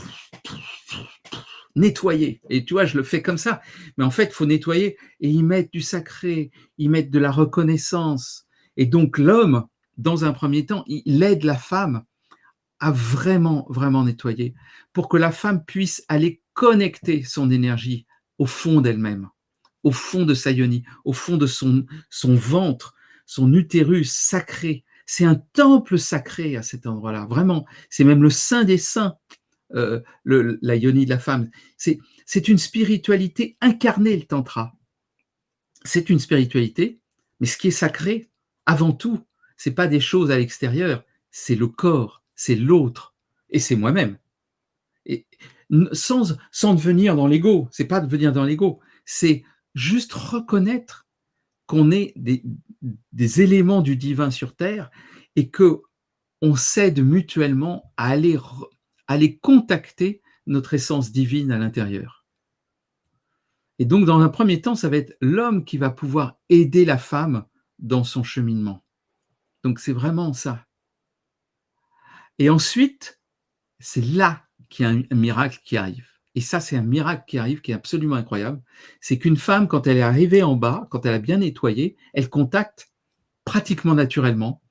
Speaker 2: nettoyer. Et tu vois, je le fais comme ça. Mais en fait, il faut nettoyer et y mettre du sacré, y mettre de la reconnaissance. Et donc, l'homme, dans un premier temps, il aide la femme à vraiment, vraiment nettoyer pour que la femme puisse aller connecter son énergie au fond d'elle-même, au fond de sa yoni, au fond de son ventre, son utérus sacré. C'est un temple sacré à cet endroit-là, vraiment. C'est même le saint des saints, la yoni de la femme. C'est une spiritualité incarnée, le tantra. C'est une spiritualité, mais ce qui est sacré, avant tout, c'est pas des choses à l'extérieur, c'est le corps, c'est l'autre, et c'est moi-même. Et sans devenir dans l'ego, c'est pas devenir dans l'ego, c'est juste reconnaître qu'on est des éléments du divin sur terre et que on s'aide mutuellement à aller contacter notre essence divine à l'intérieur. Et donc, dans un premier temps, ça va être l'homme qui va pouvoir aider la femme dans son cheminement. Donc, c'est vraiment ça. Et ensuite, c'est là qu'il y a un miracle qui arrive. Et ça, c'est un miracle qui arrive, qui est absolument incroyable. C'est qu'une femme, quand elle est arrivée en bas, quand elle a bien nettoyé, elle contacte pratiquement naturellement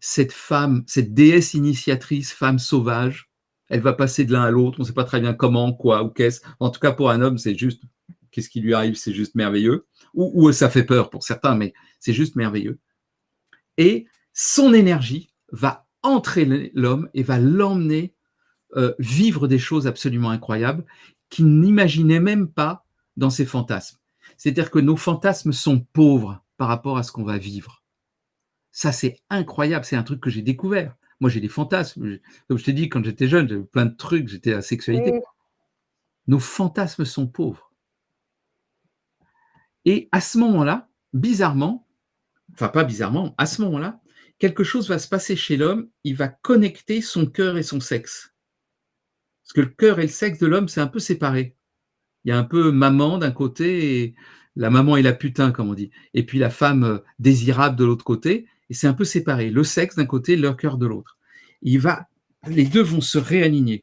Speaker 2: cette femme, cette déesse initiatrice, femme sauvage. Elle va passer de l'un à l'autre, on ne sait pas très bien comment, quoi ou qu'est-ce. En tout cas, pour un homme, c'est juste, qu'est-ce qui lui arrive, c'est juste merveilleux. Ou ça fait peur pour certains, mais c'est juste merveilleux. Et son énergie va entrer l'homme et va l'emmener vivre des choses absolument incroyables qu'il n'imaginait même pas dans ses fantasmes. C'est-à-dire que nos fantasmes sont pauvres par rapport à ce qu'on va vivre. Ça, c'est incroyable, c'est un truc que j'ai découvert. Moi, j'ai des fantasmes. Comme je t'ai dit, quand j'étais jeune, j'avais plein de trucs, j'étais à la sexualité. Oui. Nos fantasmes sont pauvres. Et à ce moment-là, bizarrement, enfin pas bizarrement, à ce moment-là, quelque chose va se passer chez l'homme, il va connecter son cœur et son sexe. Parce que le cœur et le sexe de l'homme, c'est un peu séparé. Il y a un peu maman d'un côté, et la maman et la putain, comme on dit, et puis la femme désirable de l'autre côté, et c'est un peu séparé. Le sexe d'un côté, leur cœur de l'autre. Les deux vont se réaligner.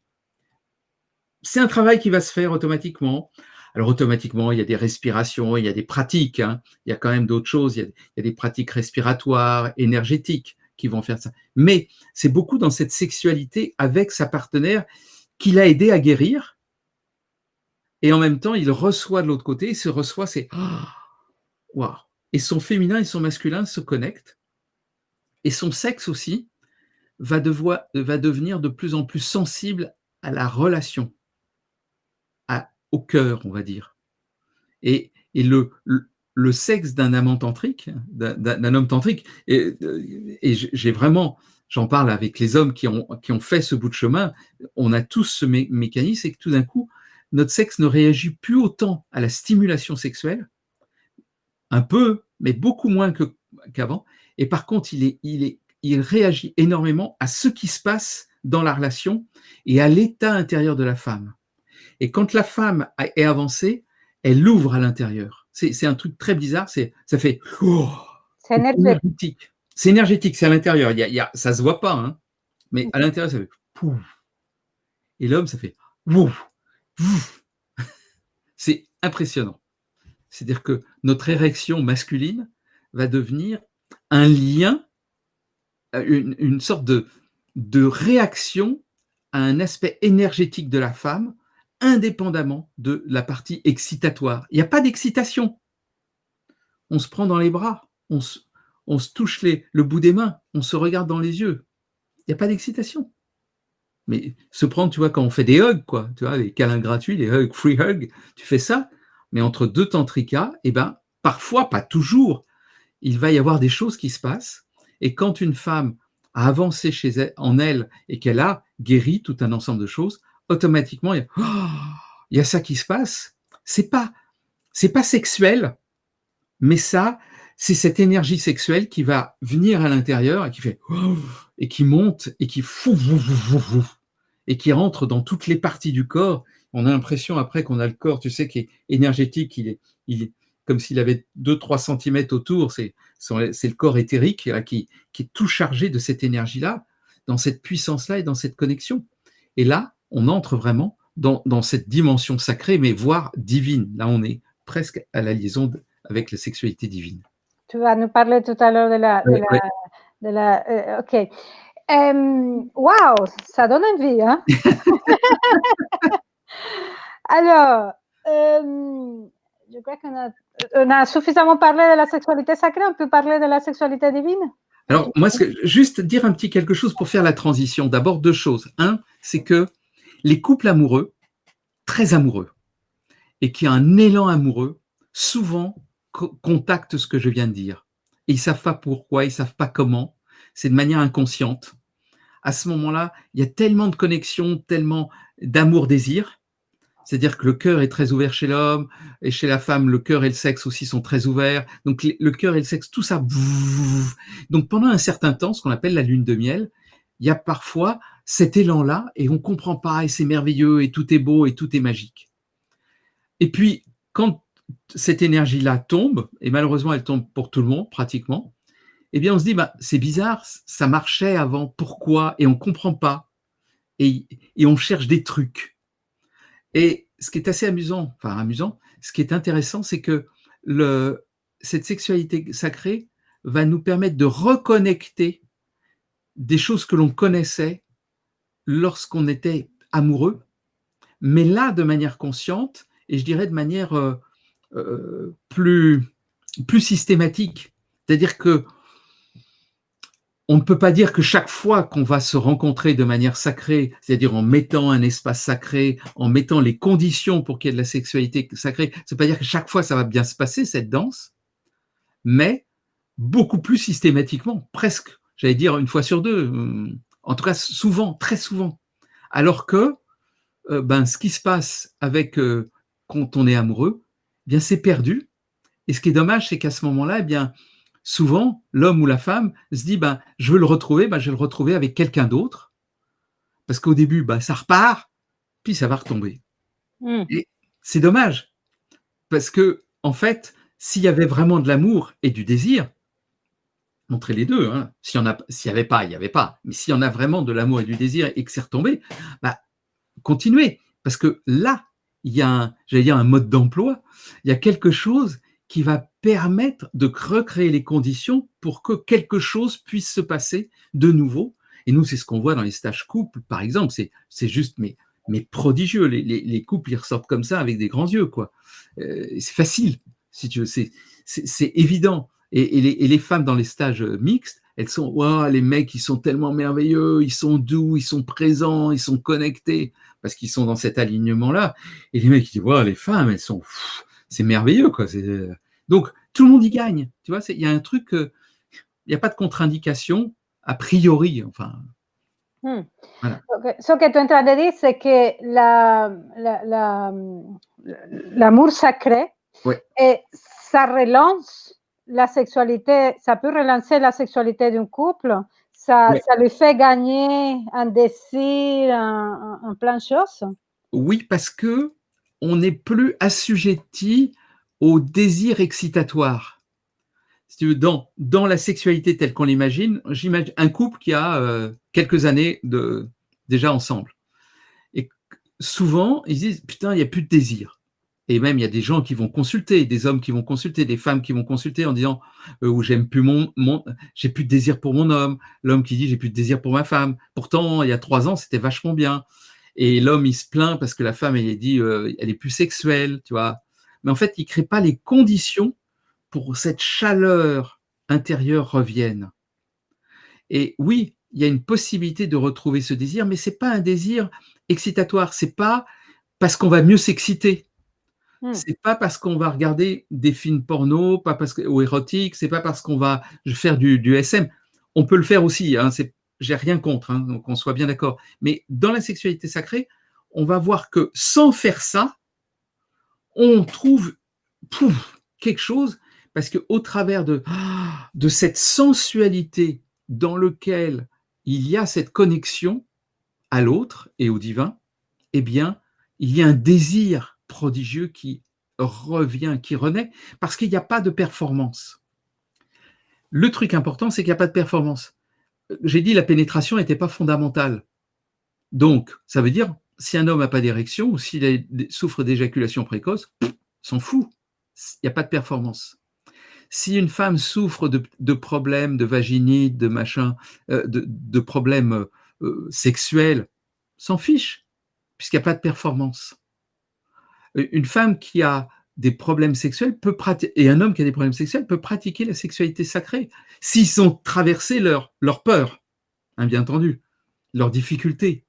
Speaker 2: C'est un travail qui va se faire automatiquement. Alors automatiquement, il y a des respirations, il y a des pratiques, hein. Il y a quand même d'autres choses, il y a des pratiques respiratoires, énergétiques qui vont faire ça. Mais c'est beaucoup dans cette sexualité avec sa partenaire qui l'a aidé à guérir, et en même temps, il reçoit de l'autre côté, et se reçoit, c'est waouh. Et son féminin et son masculin se connectent, et son sexe aussi va devenir de plus en plus sensible à la relation, au cœur, on va dire. Et le sexe d'un amant tantrique, d'un homme tantrique, et j'ai vraiment, j'en parle avec les hommes qui ont fait ce bout de chemin, on a tous ce mécanisme, c'est que tout d'un coup, notre sexe ne réagit plus autant à la stimulation sexuelle, un peu, mais beaucoup moins qu'avant, et par contre, il réagit énormément à ce qui se passe dans la relation et à l'état intérieur de la femme. Et quand la femme est avancée, elle l'ouvre à l'intérieur. C'est un truc très bizarre, ça fait
Speaker 1: c'est énergétique.
Speaker 2: C'est énergétique, c'est à l'intérieur. Ça se voit pas, hein, mais à l'intérieur, ça fait pouf. Et l'homme, ça fait pouf. C'est impressionnant. C'est-à-dire que notre érection masculine va devenir un lien, une sorte de réaction à un aspect énergétique de la femme, indépendamment de la partie excitatoire. Il n'y a pas d'excitation. On se prend dans les bras, on se touche le bout des mains, on se regarde dans les yeux. Il n'y a pas d'excitation. Mais se prendre, tu vois, quand on fait des hugs, quoi, tu vois, les câlins gratuits, les hugs, free hugs, tu fais ça, mais entre deux tantrikas, eh ben, parfois, pas toujours, il va y avoir des choses qui se passent. Et quand une femme a avancé en elle et qu'elle a guéri tout un ensemble de choses, automatiquement, il y a ça qui se passe. C'est pas sexuel, mais ça, c'est cette énergie sexuelle qui va venir à l'intérieur et qui fait et qui monte et qui et qui rentre dans toutes les parties du corps. On a l'impression après qu'on a le corps, tu sais, qui est énergétique, il est comme s'il avait 2-3 cm autour, c'est le corps éthérique là, qui est tout chargé de cette énergie-là, dans cette puissance-là et dans cette connexion. Et là, on entre vraiment dans cette dimension sacrée, mais voire divine. Là, on est presque à la liaison avec la sexualité divine.
Speaker 1: Tu vas nous parler tout à l'heure de la ok. Waouh, ça donne envie, hein. Alors, je crois qu'on a suffisamment parlé de la sexualité sacrée, on peut parler de la sexualité divine?
Speaker 2: Alors, moi, juste dire un petit quelque chose pour faire la transition. D'abord, 2 choses. Un, c'est que les couples amoureux, très amoureux, et qui ont un élan amoureux, souvent contactent ce que je viens de dire. Et ils ne savent pas pourquoi, ils ne savent pas comment. C'est de manière inconsciente. À ce moment-là, il y a tellement de connexions, tellement d'amour-désir. C'est-à-dire que le cœur est très ouvert chez l'homme, et chez la femme, le cœur et le sexe aussi sont très ouverts. Donc le cœur et le sexe, tout ça. Donc pendant un certain temps, ce qu'on appelle la lune de miel, il y a parfois cet élan-là, et on comprend pas, et c'est merveilleux, et tout est beau, et tout est magique. Et puis, quand cette énergie-là tombe, et malheureusement elle tombe pour tout le monde pratiquement, eh bien on se dit, bah, c'est bizarre, ça marchait avant, pourquoi? Et on ne comprend pas, et on cherche des trucs. Et ce qui est assez amusant, ce qui est intéressant, c'est que cette sexualité sacrée va nous permettre de reconnecter des choses que l'on connaissait lorsqu'on était amoureux, mais là de manière consciente, et je dirais de manière plus systématique. C'est-à-dire que on ne peut pas dire que chaque fois qu'on va se rencontrer de manière sacrée, c'est-à-dire en mettant un espace sacré, en mettant les conditions pour qu'il y ait de la sexualité sacrée, ça ne veut pas dire que chaque fois ça va bien se passer, cette danse, mais beaucoup plus systématiquement, presque, j'allais dire une fois sur deux, en tout cas souvent, très souvent. Alors que ce qui se passe avec quand on est amoureux, eh bien c'est perdu. Et ce qui est dommage, c'est qu'à ce moment-là, eh bien, souvent, l'homme ou la femme se dit, je veux le retrouver, je vais le retrouver avec quelqu'un d'autre, parce qu'au début, ça repart, puis ça va retomber. Et c'est dommage, parce que, en fait, s'il y avait vraiment de l'amour et du désir, montrer les deux, hein. S'il n'y avait pas, il n'y avait pas. Mais s'il y en a vraiment de l'amour et du désir et que c'est retombé, continuez. Parce que là, il y a un mode d'emploi, il y a quelque chose qui va permettre de recréer les conditions pour que quelque chose puisse se passer de nouveau. Et nous, c'est ce qu'on voit dans les stages couples, par exemple. C'est juste, mais prodigieux. Les couples, ils ressortent comme ça avec des grands yeux, quoi. C'est facile, si tu veux. C'est évident. Et les femmes dans les stages mixtes, elles sont, wow, les mecs, ils sont tellement merveilleux, ils sont doux, ils sont présents, ils sont connectés, parce qu'ils sont dans cet alignement-là. Et les mecs, ils disent, wow, les femmes, elles sont, c'est merveilleux, quoi. Donc, tout le monde y gagne. Tu vois, il y a un truc, il n'y a pas de contre-indication, a priori, enfin.
Speaker 1: Voilà. Ce que tu es en train de dire, c'est que l'amour sacré,
Speaker 2: ouais.
Speaker 1: Et ça relance la sexualité, ça peut relancer la sexualité d'un couple, ça lui fait gagner un désir, un plein de choses.
Speaker 2: Oui, parce que on n'est plus assujetti au désir excitatoire. Si tu veux, dans la sexualité telle qu'on l'imagine, j'imagine un couple qui a quelques années déjà ensemble. Et souvent, ils disent, putain, il n'y a plus de désir. Et même, il y a des gens qui vont consulter, des hommes qui vont consulter, des femmes qui vont consulter en disant j'aime plus j'ai plus de désir pour mon homme. L'homme qui dit j'ai plus de désir pour ma femme. Pourtant, il y a 3 ans, c'était vachement bien. Et l'homme, il se plaint parce que la femme, elle dit elle est plus sexuelle, tu vois. Mais en fait, il crée pas les conditions pour que cette chaleur intérieure revienne. Et oui, il y a une possibilité de retrouver ce désir, mais c'est pas un désir excitatoire. C'est pas parce qu'on va mieux s'exciter. C'est pas parce qu'on va regarder des films porno, ou érotiques, c'est pas parce qu'on va faire du SM. On peut le faire aussi, hein, j'ai rien contre, hein, donc on soit bien d'accord. Mais dans la sexualité sacrée, on va voir que sans faire ça, on trouve quelque chose, parce qu'au travers de cette sensualité dans lequel il y a cette connexion à l'autre et au divin, eh bien, il y a un désir prodigieux qui revient, qui renaît, parce qu'il n'y a pas de performance. Le truc important, c'est qu'il n'y a pas de performance. J'ai dit la pénétration n'était pas fondamentale. Donc, ça veut dire, si un homme n'a pas d'érection ou s'il souffre d'éjaculation précoce, s'en fout. Il n'y a pas de performance. Si une femme souffre de problèmes, de vaginite, de machin, de problèmes sexuels, s'en fiche, puisqu'il n'y a pas de performance. Une femme qui a des problèmes sexuels peut pratiquer, et un homme qui a des problèmes sexuels peut pratiquer la sexualité sacrée, s'ils ont traversé leur peur, hein, bien entendu, leurs difficultés.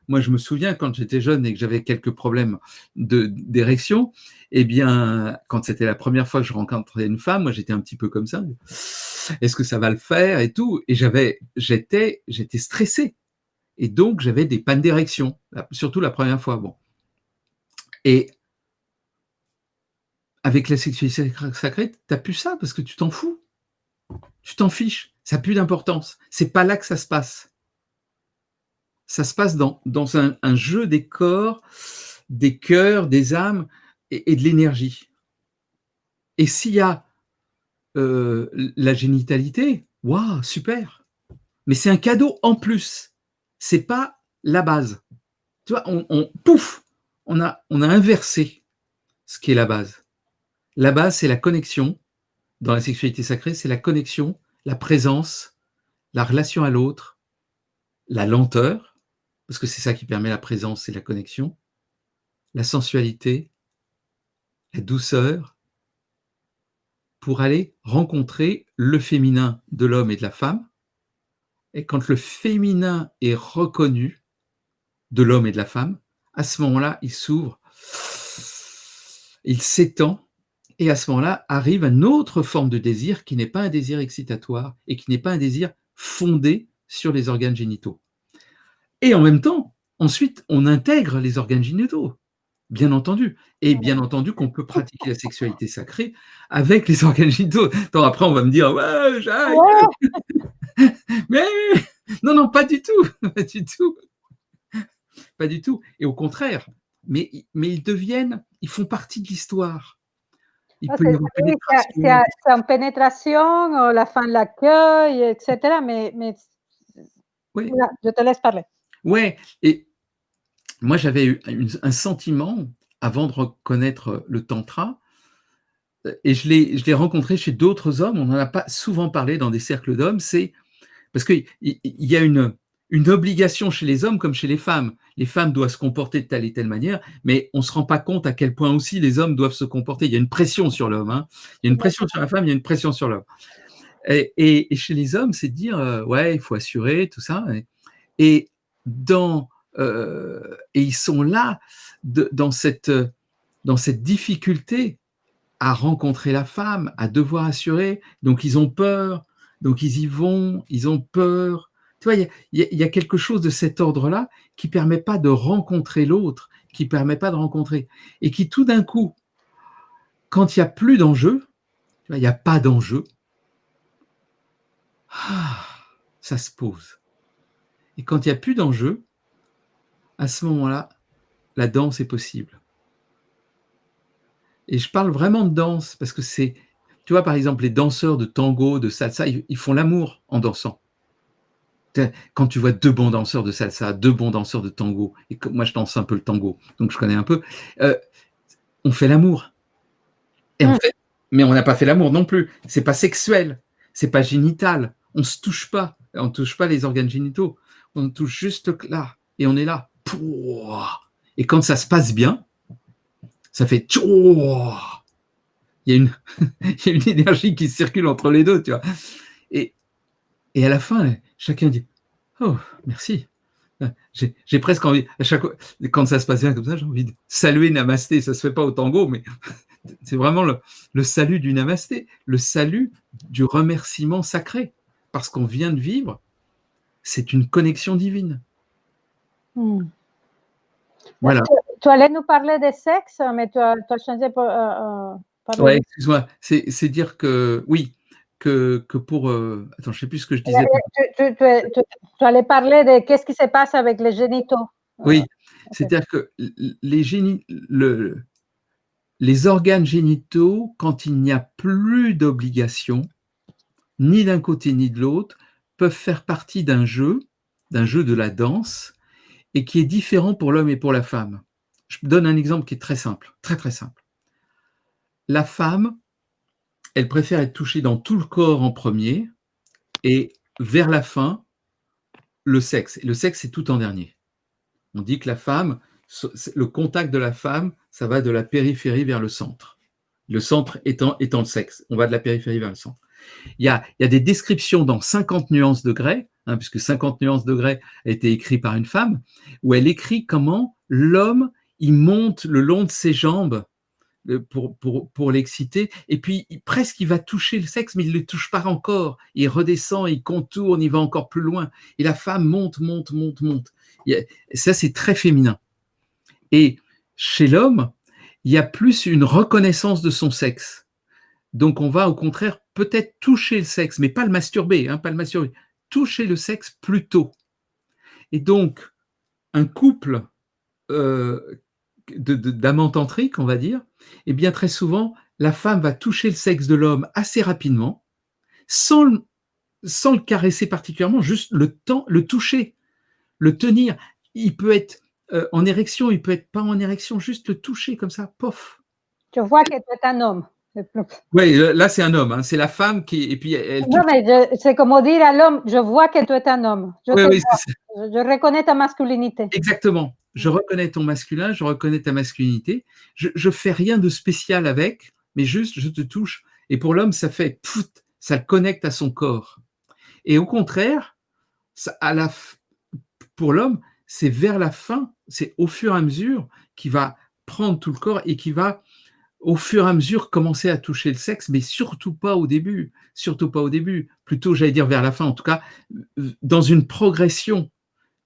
Speaker 2: Moi, je me souviens quand j'étais jeune et que j'avais quelques problèmes d'érection, eh bien, quand c'était la première fois que je rencontrais une femme, moi j'étais un petit peu comme ça. Est-ce que ça va le faire et tout? Et j'étais stressé. Et donc, j'avais des pannes d'érection, surtout la première fois. Bon. Et avec la sexualité sacrée, tu n'as plus ça parce que tu t'en fous. Tu t'en fiches. Ça n'a plus d'importance. C'est pas là que ça se passe. Ça se passe dans un jeu des corps, des cœurs, des âmes et de l'énergie. Et s'il y a la génitalité, waouh, super. Mais c'est un cadeau en plus. C'est pas la base. Tu vois, pouf, on a inversé ce qui est la base. La base, c'est la connexion. Dans la sexualité sacrée, c'est la connexion, la présence, la relation à l'autre, la lenteur, parce que c'est ça qui permet la présence et la connexion, la sensualité, la douceur, pour aller rencontrer le féminin de l'homme et de la femme. Et quand le féminin est reconnu de l'homme et de la femme, à ce moment-là, il s'ouvre, il s'étend, et à ce moment-là arrive une autre forme de désir qui n'est pas un désir excitatoire et qui n'est pas un désir fondé sur les organes génitaux. Et en même temps, ensuite, on intègre les organes génitaux, bien entendu. Et bien entendu qu'on peut pratiquer la sexualité sacrée avec les organes génitaux. Attends, après, on va me dire, ouais, j'aille. Ouais. Mais non, pas du tout, pas du tout. Pas du tout. Et au contraire, mais ils font partie de l'histoire. Il peut y avoir pénétration.
Speaker 1: C'est en pénétration, la fin de l'accueil, etc. Mais
Speaker 2: oui.
Speaker 1: Voilà, je te laisse parler.
Speaker 2: Ouais, et moi j'avais eu un sentiment avant de reconnaître le tantra, et je l'ai rencontré chez d'autres hommes. On n'en a pas souvent parlé dans des cercles d'hommes. C'est parce qu'il y a une obligation chez les hommes comme chez les femmes. Les femmes doivent se comporter de telle et telle manière, mais on ne se rend pas compte à quel point aussi les hommes doivent se comporter. Il y a une pression sur l'homme. Hein. Il y a une pression sur la femme, il y a une pression sur l'homme. Et chez les hommes, c'est de dire, ouais, il faut assurer, tout ça. Et ils sont là dans cette difficulté à rencontrer la femme, à devoir assurer. Donc, ils ont peur. Donc, ils y vont. Ils ont peur. Tu vois, il y a quelque chose de cet ordre-là qui ne permet pas de rencontrer l'autre, qui ne permet pas de rencontrer. Et qui, tout d'un coup, quand il n'y a plus d'enjeu, il n'y a pas d'enjeu, ça se pose. Et quand il n'y a plus d'enjeu, à ce moment-là, la danse est possible. Et je parle vraiment de danse parce que c'est, tu vois, par exemple, les danseurs de tango, de salsa, ils font l'amour en dansant. Quand tu vois deux bons danseurs de salsa, deux bons danseurs de tango, et moi je danse un peu le tango, donc je connais un peu, on fait l'amour. Et en fait, mais on n'a pas fait l'amour non plus. C'est pas sexuel, c'est pas génital. On se touche pas, on touche pas les organes génitaux. On touche juste là, et on est là. Et quand ça se passe bien, ça fait il y a une énergie qui circule entre les deux, tu vois. Et à la fin, chacun dit oh, merci. J'ai presque envie, à chaque fois, quand ça se passe bien comme ça, j'ai envie de saluer Namasté. Ça se fait pas au tango, mais c'est vraiment le salut du Namasté, le salut du remerciement sacré, parce qu'on vient de vivre, c'est une connexion divine. Voilà.
Speaker 1: Tu allais nous parler de sexe, mais tu as changé pour...
Speaker 2: Oui, excuse-moi, c'est dire que, oui, que pour... attends, je ne sais plus ce que je disais.
Speaker 1: Tu allais parler de qu'est-ce qui se passe avec les génitaux.
Speaker 2: Oui, c'est-à-dire que les organes génitaux, quand il n'y a plus d'obligation, ni d'un côté ni de l'autre, peuvent faire partie d'un jeu de la danse, et qui est différent pour l'homme et pour la femme. Je donne un exemple qui est très simple, très très simple. La femme elle préfère être touchée dans tout le corps en premier et vers la fin, le sexe. Et le sexe, c'est tout en dernier. On dit que la femme, le contact de la femme, ça va de la périphérie vers le centre. Le centre étant le sexe. On va de la périphérie vers le centre. Il y a des descriptions dans 50 nuances de Grey, puisque 50 nuances de Grey a été écrit par une femme, où elle écrit comment l'homme, il monte le long de ses jambes pour l'exciter, et puis presque il va toucher le sexe, mais il ne le touche pas encore. Il redescend, il contourne, il va encore plus loin. Et la femme monte. Ça, c'est très féminin. Et chez l'homme, il y a plus une reconnaissance de son sexe. Donc on va au contraire peut-être toucher le sexe, mais pas le masturber, toucher le sexe plus tôt. Et donc, un couple d'amants tantriques, on va dire, et bien très souvent, la femme va toucher le sexe de l'homme assez rapidement, sans le caresser particulièrement, juste le toucher, le tenir. Il peut être en érection, il peut être pas en érection, juste le toucher comme ça, pof.
Speaker 1: Je vois que tu es un homme.
Speaker 2: Oui, là c'est un homme, c'est la femme qui et puis elle.
Speaker 1: Non, mais c'est comme dire à l'homme, je vois que tu es un homme. Je reconnais ta masculinité.
Speaker 2: Exactement. Je reconnais ton masculin, je reconnais ta masculinité. Je fais rien de spécial avec, mais juste je te touche. Et pour l'homme, ça fait pfff, ça le connecte à son corps. Et au contraire, pour l'homme, c'est vers la fin, c'est au fur et à mesure qu'il va prendre tout le corps et qui va au fur et à mesure commencer à toucher le sexe, mais surtout pas au début, plutôt j'allais dire vers la fin, en tout cas dans une progression,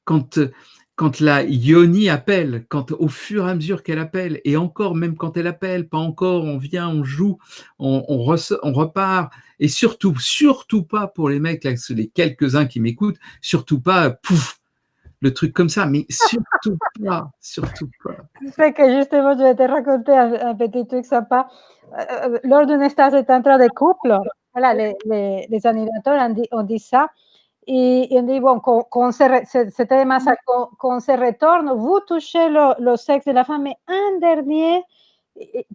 Speaker 2: quand la yoni appelle, quand au fur et à mesure qu'elle appelle, et encore même quand elle appelle, pas encore, on vient, on joue, on repart, et surtout pas pour les mecs, là, les quelques-uns qui m'écoutent, surtout pas, pouf, le truc comme ça, mais surtout pas.
Speaker 1: Je sais que justement, je vais te raconter un petit truc sympa. Lors d'une stage de tantra de couple, voilà, les animateurs ont dit ça, et on dit, bon, c'était ça, qu'on se retourne, vous touchez le sexe de la femme, mais un dernier,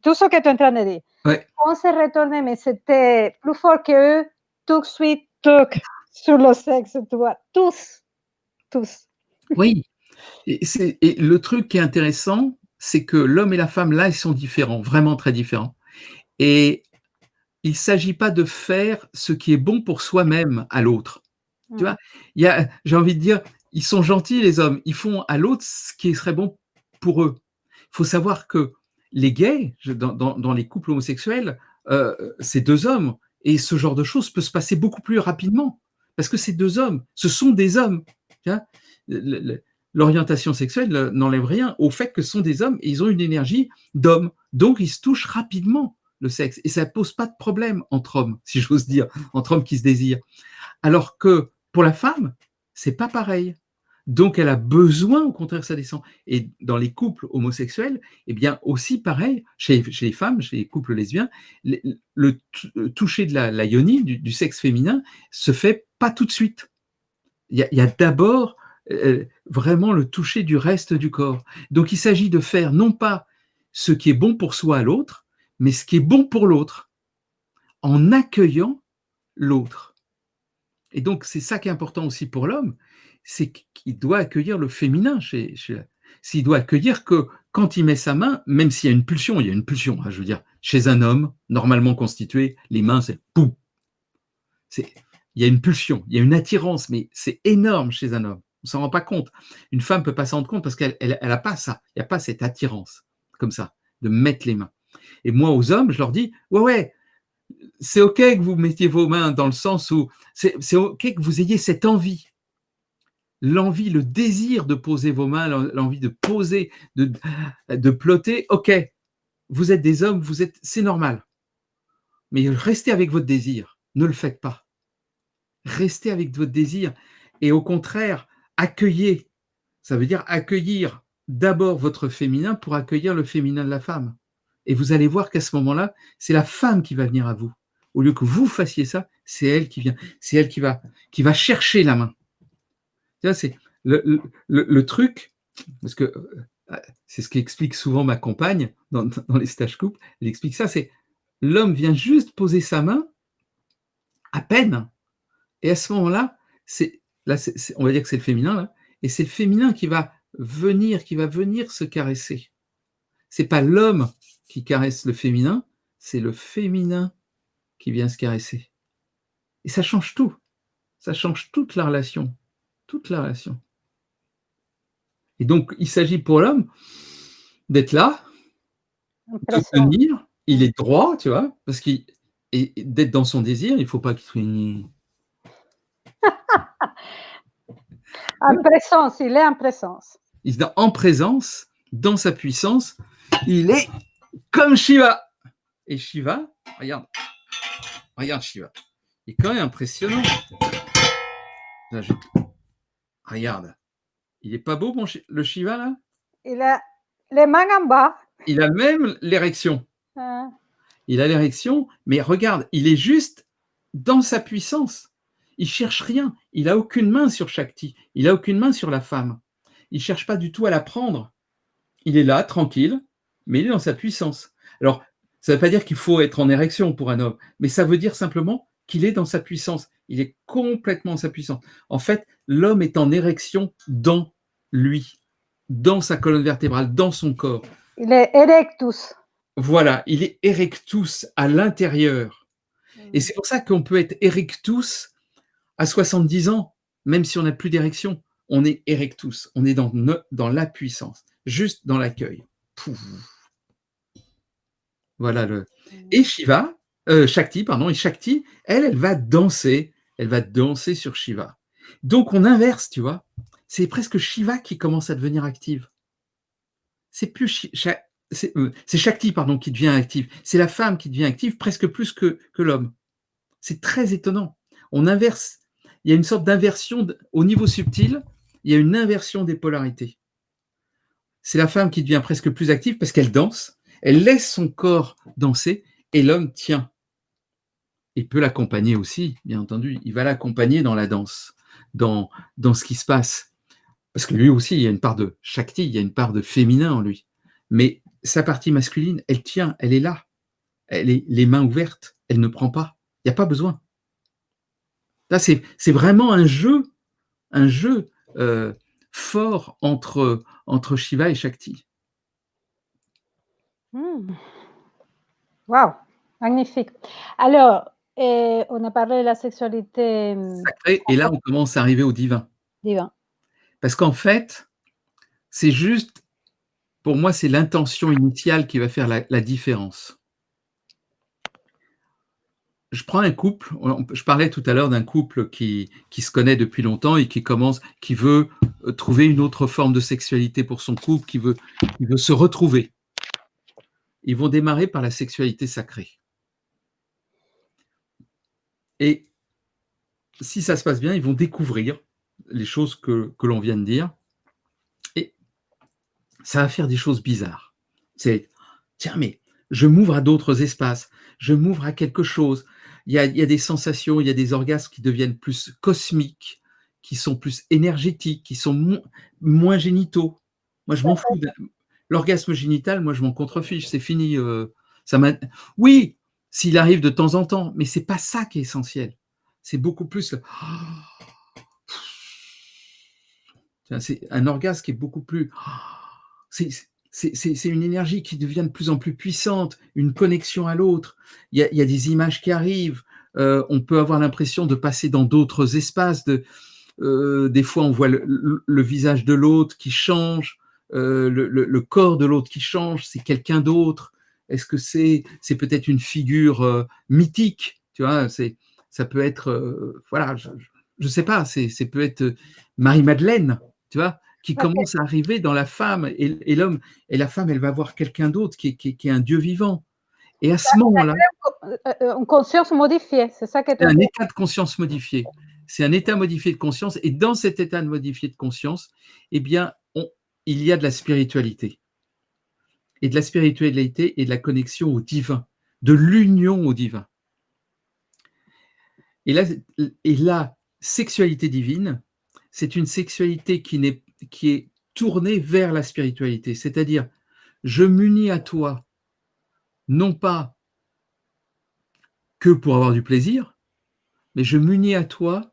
Speaker 1: tout ce que tu es en train de dire.
Speaker 2: Ouais.
Speaker 1: On se retournait, mais c'était plus fort qu'eux, tout de suite, sur le sexe, tu vois, tous.
Speaker 2: Oui, et le truc qui est intéressant, c'est que l'homme et la femme, là, ils sont différents, vraiment très différents. Et il ne s'agit pas de faire ce qui est bon pour soi-même à l'autre. Tu vois, j'ai envie de dire, ils sont gentils, les hommes, ils font à l'autre ce qui serait bon pour eux. Il faut savoir que les gays, dans les couples homosexuels, c'est deux hommes, et ce genre de choses peut se passer beaucoup plus rapidement, parce que c'est deux hommes, ce sont des hommes. Tu vois, l'orientation sexuelle n'enlève rien au fait que ce sont des hommes, et ils ont une énergie d'homme, donc ils se touchent rapidement le sexe, et ça ne pose pas de problème entre hommes, si j'ose dire, entre hommes qui se désirent. Alors que pour la femme, c'est pas pareil. Donc, elle a besoin, au contraire, que ça descend. Et dans les couples homosexuels, eh bien, aussi pareil, chez les femmes, chez les couples lesbiens, le toucher de la yoni, du sexe féminin, se fait pas tout de suite. Il y a d'abord vraiment le toucher du reste du corps. Donc, il s'agit de faire non pas ce qui est bon pour soi à l'autre, mais ce qui est bon pour l'autre, en accueillant l'autre. Et donc, c'est ça qui est important aussi pour l'homme, c'est qu'il doit accueillir le féminin. S'il doit accueillir que quand il met sa main, même s'il y a une pulsion, je veux dire, chez un homme normalement constitué, les mains, c'est poum. Il y a une pulsion, il y a une attirance, mais c'est énorme chez un homme. On ne s'en rend pas compte. Une femme ne peut pas s'en rendre compte parce qu'elle n'a pas ça. Il n'y a pas cette attirance, comme ça, de mettre les mains. Et moi, aux hommes, je leur dis, ouais, c'est OK que vous mettiez vos mains dans le sens où c'est OK que vous ayez cette envie, l'envie, le désir de poser vos mains, l'envie de poser, de plotter. OK, vous êtes des hommes, c'est normal. Mais restez avec votre désir, ne le faites pas. Restez avec votre désir et au contraire, accueillez. Ça veut dire accueillir d'abord votre féminin pour accueillir le féminin de la femme. Et vous allez voir qu'à ce moment-là, c'est la femme qui va venir à vous. Au lieu que vous fassiez ça, c'est elle qui vient. C'est elle qui va chercher la main. Tu vois, c'est le truc, parce que c'est ce qu'explique souvent ma compagne dans les stages couples. Elle explique ça, c'est l'homme vient juste poser sa main, à peine, et à ce moment-là, on va dire que c'est le féminin, là, et c'est le féminin qui va venir se caresser. C'est pas l'homme qui caresse le féminin, c'est le féminin qui vient se caresser. Et ça change tout. Ça change toute la relation. Toute la relation. Et donc, il s'agit pour l'homme d'être là, de tenir, il est droit, tu vois, parce qu'il et d'être dans son désir, il ne faut pas qu'il soit...
Speaker 1: En présence, il est en présence.
Speaker 2: Il est en présence, dans sa puissance, il est comme Shiva. Et Shiva, regarde Shiva, il est quand même impressionnant. Là, regarde, il est pas beau le Shiva là?
Speaker 1: Il a les mains en bas.
Speaker 2: Il a même l'érection. Il a l'érection, mais regarde, il est juste dans sa puissance. Il cherche rien. Il a aucune main sur Shakti. Il a aucune main sur la femme. Il cherche pas du tout à la prendre. Il est là, tranquille, mais il est dans sa puissance. Alors, ça ne veut pas dire qu'il faut être en érection pour un homme, mais ça veut dire simplement qu'il est dans sa puissance. Il est complètement dans sa puissance. En fait, l'homme est en érection dans lui, dans sa colonne vertébrale, dans son corps.
Speaker 1: Il est erectus.
Speaker 2: Voilà, il est erectus à l'intérieur. Et c'est pour ça qu'on peut être erectus à 70 ans, même si on n'a plus d'érection. On est erectus, on est dans la puissance, juste dans l'accueil. Voilà le. Et Shakti, elle va danser sur Shiva. Donc on inverse, tu vois. C'est presque Shiva qui commence à devenir active. C'est plus c'est Shakti, qui devient active. C'est la femme qui devient active presque plus que l'homme. C'est très étonnant. On inverse. Il y a une sorte d'inversion au niveau subtil. Il y a une inversion des polarités. C'est la femme qui devient presque plus active parce qu'elle danse, elle laisse son corps danser et l'homme tient. Il peut l'accompagner aussi, bien entendu. Il va l'accompagner dans la danse, dans ce qui se passe. Parce que lui aussi, il y a une part de Shakti, il y a une part de féminin en lui. Mais sa partie masculine, elle tient, elle est là. Elle est les mains ouvertes, elle ne prend pas. Il n'y a pas besoin. Là, c'est vraiment un jeu fort entre Shiva et Shakti.
Speaker 1: Wow, magnifique. Alors, on a parlé de la sexualité
Speaker 2: sacrée, et là, on commence à arriver au divin.
Speaker 1: Divin.
Speaker 2: Parce qu'en fait, c'est juste, pour moi, c'est l'intention initiale qui va faire la différence. Je prends un couple, je parlais tout à l'heure d'un couple qui se connaît depuis longtemps et qui veut trouver une autre forme de sexualité pour son couple, qui veut se retrouver. Ils vont démarrer par la sexualité sacrée. Et si ça se passe bien, ils vont découvrir les choses que l'on vient de dire. Et ça va faire des choses bizarres. C'est, tiens, mais je m'ouvre à d'autres espaces, je m'ouvre à quelque chose. Il y a des sensations, il y a des orgasmes qui deviennent plus cosmiques, qui sont plus énergétiques, qui sont moins génitaux. Moi, je m'en fous. L'orgasme génital, moi, je m'en contrefiche. C'est fini. Oui, s'il arrive de temps en temps, mais c'est pas ça qui est essentiel. C'est beaucoup plus. C'est un orgasme qui est beaucoup plus. C'est une énergie qui devient de plus en plus puissante, une connexion à l'autre. Il y a des images qui arrivent. On peut avoir l'impression de passer dans d'autres espaces. Des fois, on voit le visage de l'autre qui change, le corps de l'autre qui change. C'est quelqu'un d'autre. Est-ce que c'est peut-être une figure mythique? Tu vois, ça peut être, voilà, je ne sais pas. C'est peut être Marie-Madeleine, tu vois, qui commence à arriver dans la femme et l'homme, et la femme, elle va voir quelqu'un d'autre qui est un Dieu vivant. Et à ce moment-là,
Speaker 1: une conscience modifiée, c'est ça que tu
Speaker 2: dis. C'est un état de conscience modifié. C'est un état modifié de conscience, et dans cet état de modifié de conscience, eh bien, il y a de la spiritualité. Et de la spiritualité et de la connexion au divin, de l'union au divin. Et la sexualité divine, c'est une sexualité qui est tournée vers la spiritualité. C'est-à-dire, je m'unis à toi, non pas que pour avoir du plaisir, mais je m'unis à toi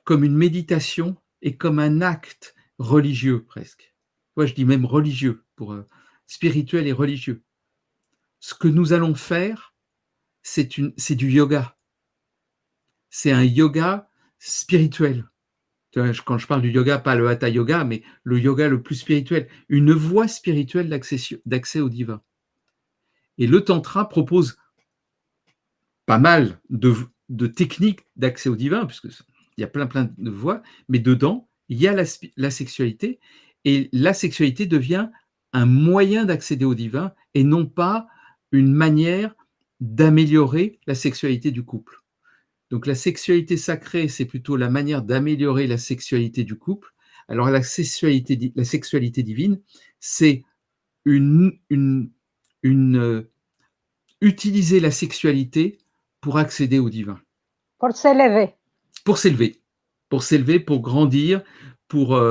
Speaker 2: comme une méditation et comme un acte religieux presque. Moi, je dis même religieux, pour spirituel et religieux. Ce que nous allons faire, c'est du yoga. C'est un yoga spirituel. Quand je parle du yoga, pas le hatha yoga, mais le yoga le plus spirituel, une voie spirituelle d'accès au divin. Et le tantra propose pas mal de techniques d'accès au divin, puisqu'il y a plein de voies, mais dedans, il y a la sexualité, et la sexualité devient un moyen d'accéder au divin et non pas une manière d'améliorer la sexualité du couple. Donc la sexualité sacrée, c'est plutôt la manière d'améliorer la sexualité du couple. Alors la sexualité divine, c'est utiliser la sexualité pour accéder au divin.
Speaker 1: Pour s'élever.
Speaker 2: Pour s'élever, pour grandir, pour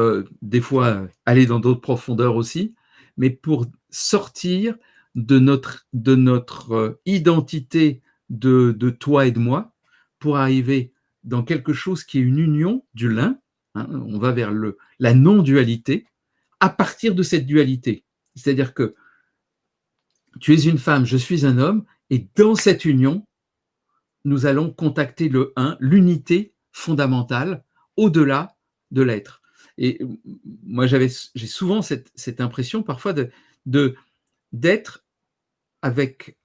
Speaker 2: des fois aller dans d'autres profondeurs aussi, mais pour sortir de notre identité de toi et de moi, pour arriver dans quelque chose qui est une union du l'un, hein, on va vers la non-dualité, à partir de cette dualité. C'est-à-dire que tu es une femme, je suis un homme, et dans cette union, nous allons contacter le un, l'unité fondamentale, au-delà de l'être. Et moi, j'ai souvent cette impression parfois d'être avec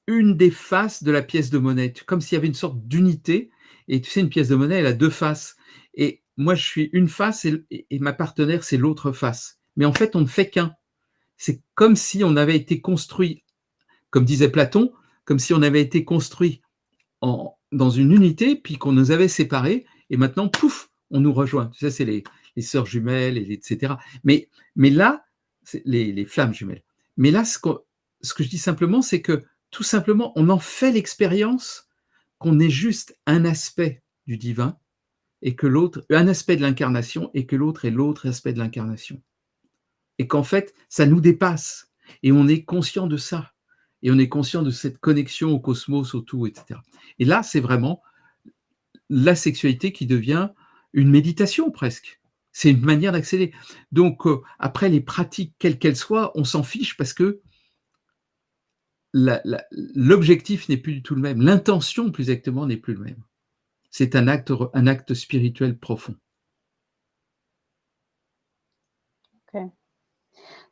Speaker 2: une des faces de la pièce de monnaie, comme s'il y avait une sorte d'unité. Et tu sais, une pièce de monnaie, elle a deux faces. Et moi, je suis une face et ma partenaire, c'est l'autre face. Mais en fait, on ne fait qu'un. C'est comme si on avait été construit, comme disait Platon, comme si on avait été construit dans une unité, puis qu'on nous avait séparés, et maintenant, pouf, on nous rejoint. Tu sais, c'est les sœurs jumelles, etc. Mais là, c'est les flammes jumelles. Mais là, ce que je dis simplement, c'est que tout simplement, on en fait l'expérience qu'on est juste un aspect du divin, et que l'autre, un aspect de l'incarnation, et que l'autre est l'autre aspect de l'incarnation. Et qu'en fait, ça nous dépasse, et on est conscient de ça. Et on est conscient de cette connexion au cosmos, au tout, etc. Et là, c'est vraiment la sexualité qui devient une méditation presque. C'est une manière d'accéder. Donc, après, les pratiques, quelles qu'elles soient, on s'en fiche parce que l'objectif n'est plus du tout le même. L'intention, plus exactement, n'est plus le même. C'est un acte spirituel profond.
Speaker 1: Ok.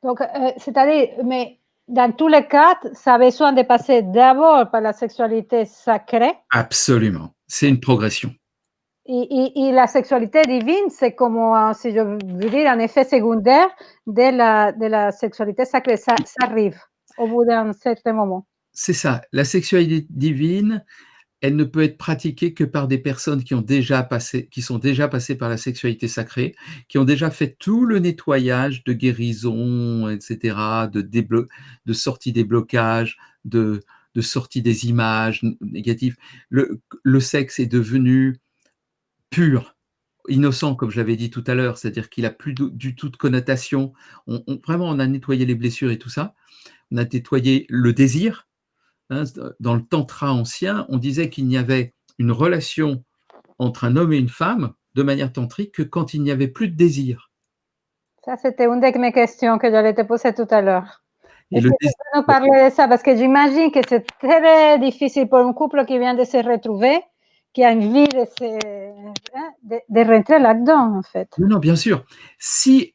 Speaker 1: Donc, c'est-à-dire, mais dans tous les cas, ça a besoin de passer d'abord par la sexualité sacrée.
Speaker 2: Absolument. C'est une progression.
Speaker 1: Et la sexualité divine, c'est comme, si je veux dire, un effet secondaire de la sexualité sacrée. Ça arrive au bout d'un certain moment.
Speaker 2: C'est ça. La sexualité divine, elle ne peut être pratiquée que par des personnes qui sont déjà passées par la sexualité sacrée, qui ont déjà fait tout le nettoyage de guérison, etc., de sortie des blocages, de sortie des images négatives. Le sexe est devenu pur, innocent, comme je l'avais dit tout à l'heure, c'est-à-dire qu'il n'a plus du tout de connotation. Vraiment, on a nettoyé les blessures et tout ça. On a nettoyé le désir. Dans le tantra ancien, on disait qu'il n'y avait une relation entre un homme et une femme de manière tantrique que quand il n'y avait plus de désir.
Speaker 1: Ça, c'était une de mes questions que j'allais te poser tout à l'heure.
Speaker 2: Et
Speaker 1: est-ce que tu peux nous parler de ça? Parce que j'imagine que c'est très difficile pour un couple qui vient de se retrouver, qui a envie de rentrer là-dedans, en fait.
Speaker 2: Non, bien sûr. Si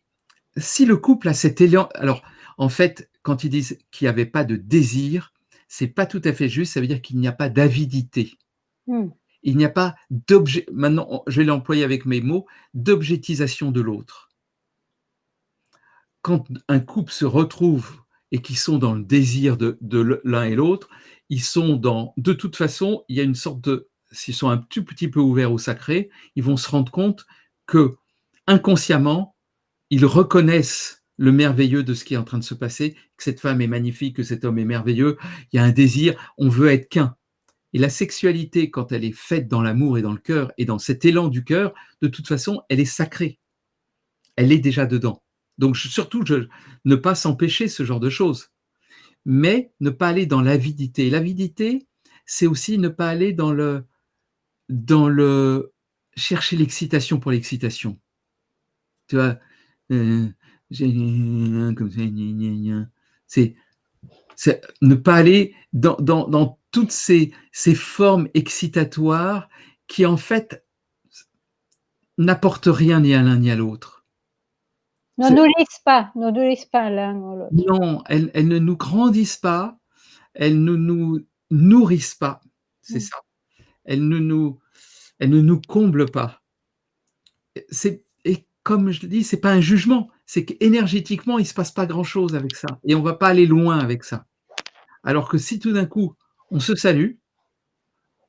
Speaker 2: le couple a cet élan, alors en fait, quand ils disent qu'il n'y avait pas de désir, c'est pas tout à fait juste, ça veut dire qu'il n'y a pas d'avidité. Il n'y a pas maintenant je vais l'employer avec mes mots, d'objectisation de l'autre. Quand un couple se retrouve et qu'ils sont dans le désir de l'un et l'autre, ils sont de toute façon, il y a une sorte de, s'ils sont un tout petit peu ouverts au sacré, ils vont se rendre compte que inconsciemment, ils reconnaissent le merveilleux de ce qui est en train de se passer, que cette femme est magnifique, que cet homme est merveilleux, il y a un désir, on veut être qu'un. Et la sexualité, quand elle est faite dans l'amour et dans le cœur, et dans cet élan du cœur, de toute façon, elle est sacrée. Elle est déjà dedans. Donc surtout, ne pas s'empêcher ce genre de choses, mais ne pas aller dans l'avidité. L'avidité, c'est aussi ne pas aller dans le chercher l'excitation pour l'excitation. Tu vois, j'ai comme ça, c'est ne pas aller dans toutes ces formes excitatoires qui, en fait, n'apportent rien ni à l'un ni à l'autre.
Speaker 1: Ne nourrissent pas l'un ou l'autre.
Speaker 2: Non, elles ne nous grandissent pas, elles ne nous nourrissent pas, c'est ça. Elles ne nous comblent pas. Et comme je le dis, c'est pas un jugement, c'est qu'énergétiquement, il se passe pas grand-chose avec ça et on va pas aller loin avec ça. Alors que si tout d'un coup, on se salue,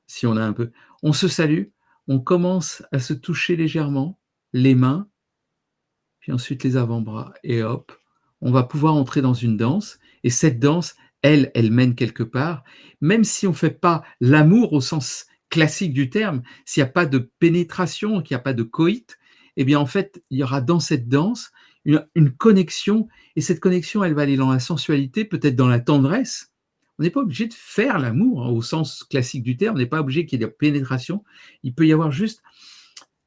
Speaker 2: si on a un peu, on se salue, on commence à se toucher légèrement les mains, puis ensuite les avant-bras, et hop, on va pouvoir entrer dans une danse, et cette danse, elle mène quelque part, même si on ne fait pas l'amour au sens classique du terme, s'il n'y a pas de pénétration, qu'il n'y a pas de coït, eh bien en fait, il y aura dans cette danse une connexion, et cette connexion, elle va aller dans la sensualité, peut-être dans la tendresse. On n'est pas obligé de faire l'amour au sens classique du terme, on n'est pas obligé qu'il y ait de pénétration, il peut y avoir juste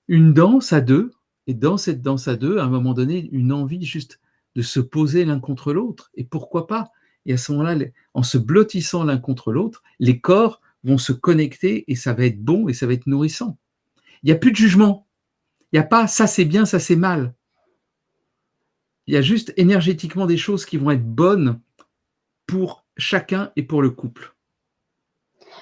Speaker 2: une danse à deux, et dans cette danse à deux, à un moment donné, une envie juste de se poser l'un contre l'autre. Et pourquoi pas? Et à ce moment-là, en se blottissant l'un contre l'autre, les corps vont se connecter et ça va être bon et ça va être nourrissant. Il n'y a plus de jugement. Il n'y a pas ça c'est bien, ça c'est mal. Il y a juste énergétiquement des choses qui vont être bonnes pour chacun et pour le couple.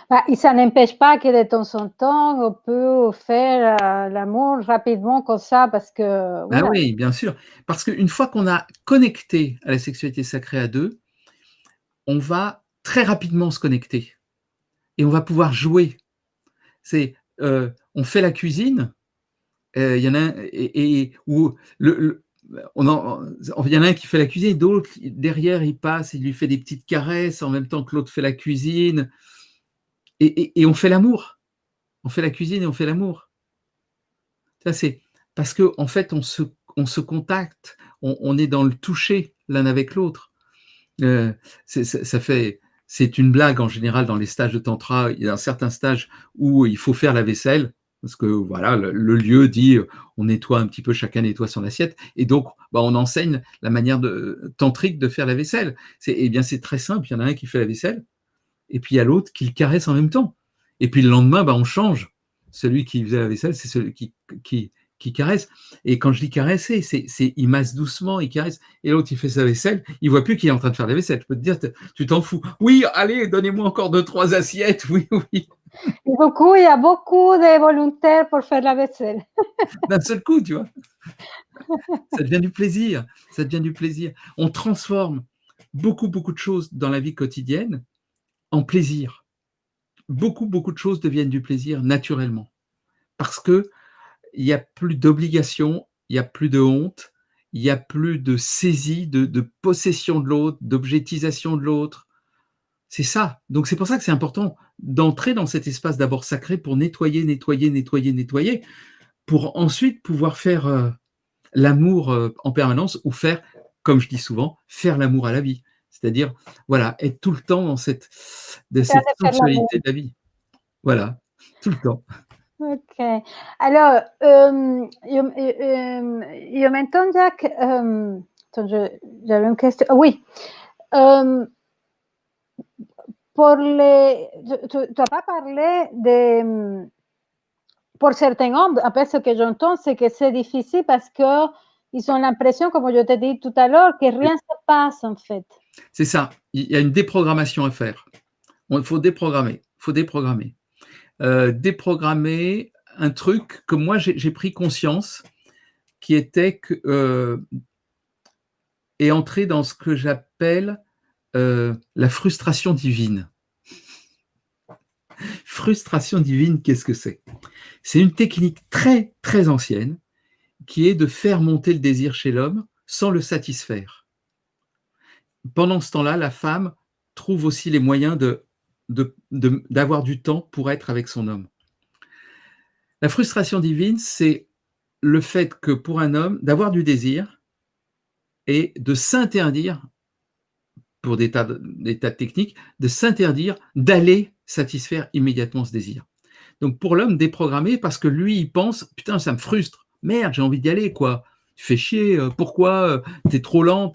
Speaker 1: Bah, et ça n'empêche pas que de temps en temps, on peut faire l'amour rapidement comme ça parce que.
Speaker 2: Ah
Speaker 1: Voilà.
Speaker 2: oui, bien sûr. Parce qu'une fois qu'on a connecté à la sexualité sacrée à deux, on va très rapidement se connecter et on va pouvoir jouer. On fait la cuisine, il y en a un, où il y en a un qui fait la cuisine, d'autres derrière il passe, il lui fait des petites caresses en même temps que l'autre fait la cuisine, et on fait l'amour. On fait la cuisine et on fait l'amour. Ça, c'est parce que en fait on se contacte, on est dans le toucher l'un avec l'autre. C'est une blague en général dans les stages de tantra. Il y a un certain stage où il faut faire la vaisselle parce que voilà, le lieu dit on nettoie un petit peu, chacun nettoie son assiette, et donc on enseigne la manière tantrique de faire la vaisselle. C'est très simple. Il y en a un qui fait la vaisselle et puis il y a l'autre qui le caresse en même temps. Et puis le lendemain, on change. Celui qui faisait la vaisselle, c'est celui qui caresse. Et quand je dis caresser, il masse doucement, il caresse. Et l'autre, il fait sa vaisselle, il voit plus qu'il est en train de faire la vaisselle. Je peux te dire, tu t'en fous. Oui, allez, donnez-moi encore 2-3 assiettes. Oui, oui.
Speaker 1: Il y a beaucoup de volontaires pour faire la vaisselle.
Speaker 2: D'un seul coup, tu vois. Ça devient du plaisir. Ça devient du plaisir. On transforme beaucoup, beaucoup de choses dans la vie quotidienne en plaisir. Beaucoup, beaucoup de choses deviennent du plaisir naturellement. Parce que il n'y a plus d'obligation, il n'y a plus de honte, il n'y a plus de saisie, de possession de l'autre, d'objectisation de l'autre. C'est ça. Donc c'est pour ça que c'est important d'entrer dans cet espace d'abord sacré pour nettoyer, nettoyer, nettoyer, nettoyer, pour ensuite pouvoir faire l'amour en permanence, ou faire, comme je dis souvent, faire l'amour à la vie. C'est-à-dire, voilà, être tout le temps dans cette sensualité de la vie. Voilà, tout le temps.
Speaker 1: Ok. Alors, io m'entends, Jack. J'avais une question. Oui. Tu n'as pas parlé de. Pour certains hommes, après ce que j'entends, c'est que c'est difficile parce qu'ils ont l'impression, comme je t'ai dit tout à l'heure, que rien ne se passe en fait.
Speaker 2: C'est ça. Il y a une déprogrammation à faire. Il faut déprogrammer. Déprogrammer un truc que moi j'ai pris conscience, qui était que et entrer dans ce que j'appelle la frustration divine. Frustration divine, qu'est-ce que c'est? C'est une technique très très ancienne qui est de faire monter le désir chez l'homme sans le satisfaire. Pendant ce temps-là, la femme trouve aussi les moyens d'avoir du temps pour être avec son homme. La frustration divine, c'est le fait que pour un homme, d'avoir du désir et de s'interdire, pour des tas de techniques, de s'interdire d'aller satisfaire immédiatement ce désir. Donc pour l'homme déprogrammé, parce que lui, il pense, putain, ça me frustre, merde, j'ai envie d'y aller, quoi. Tu fais chier, pourquoi t'es trop lent,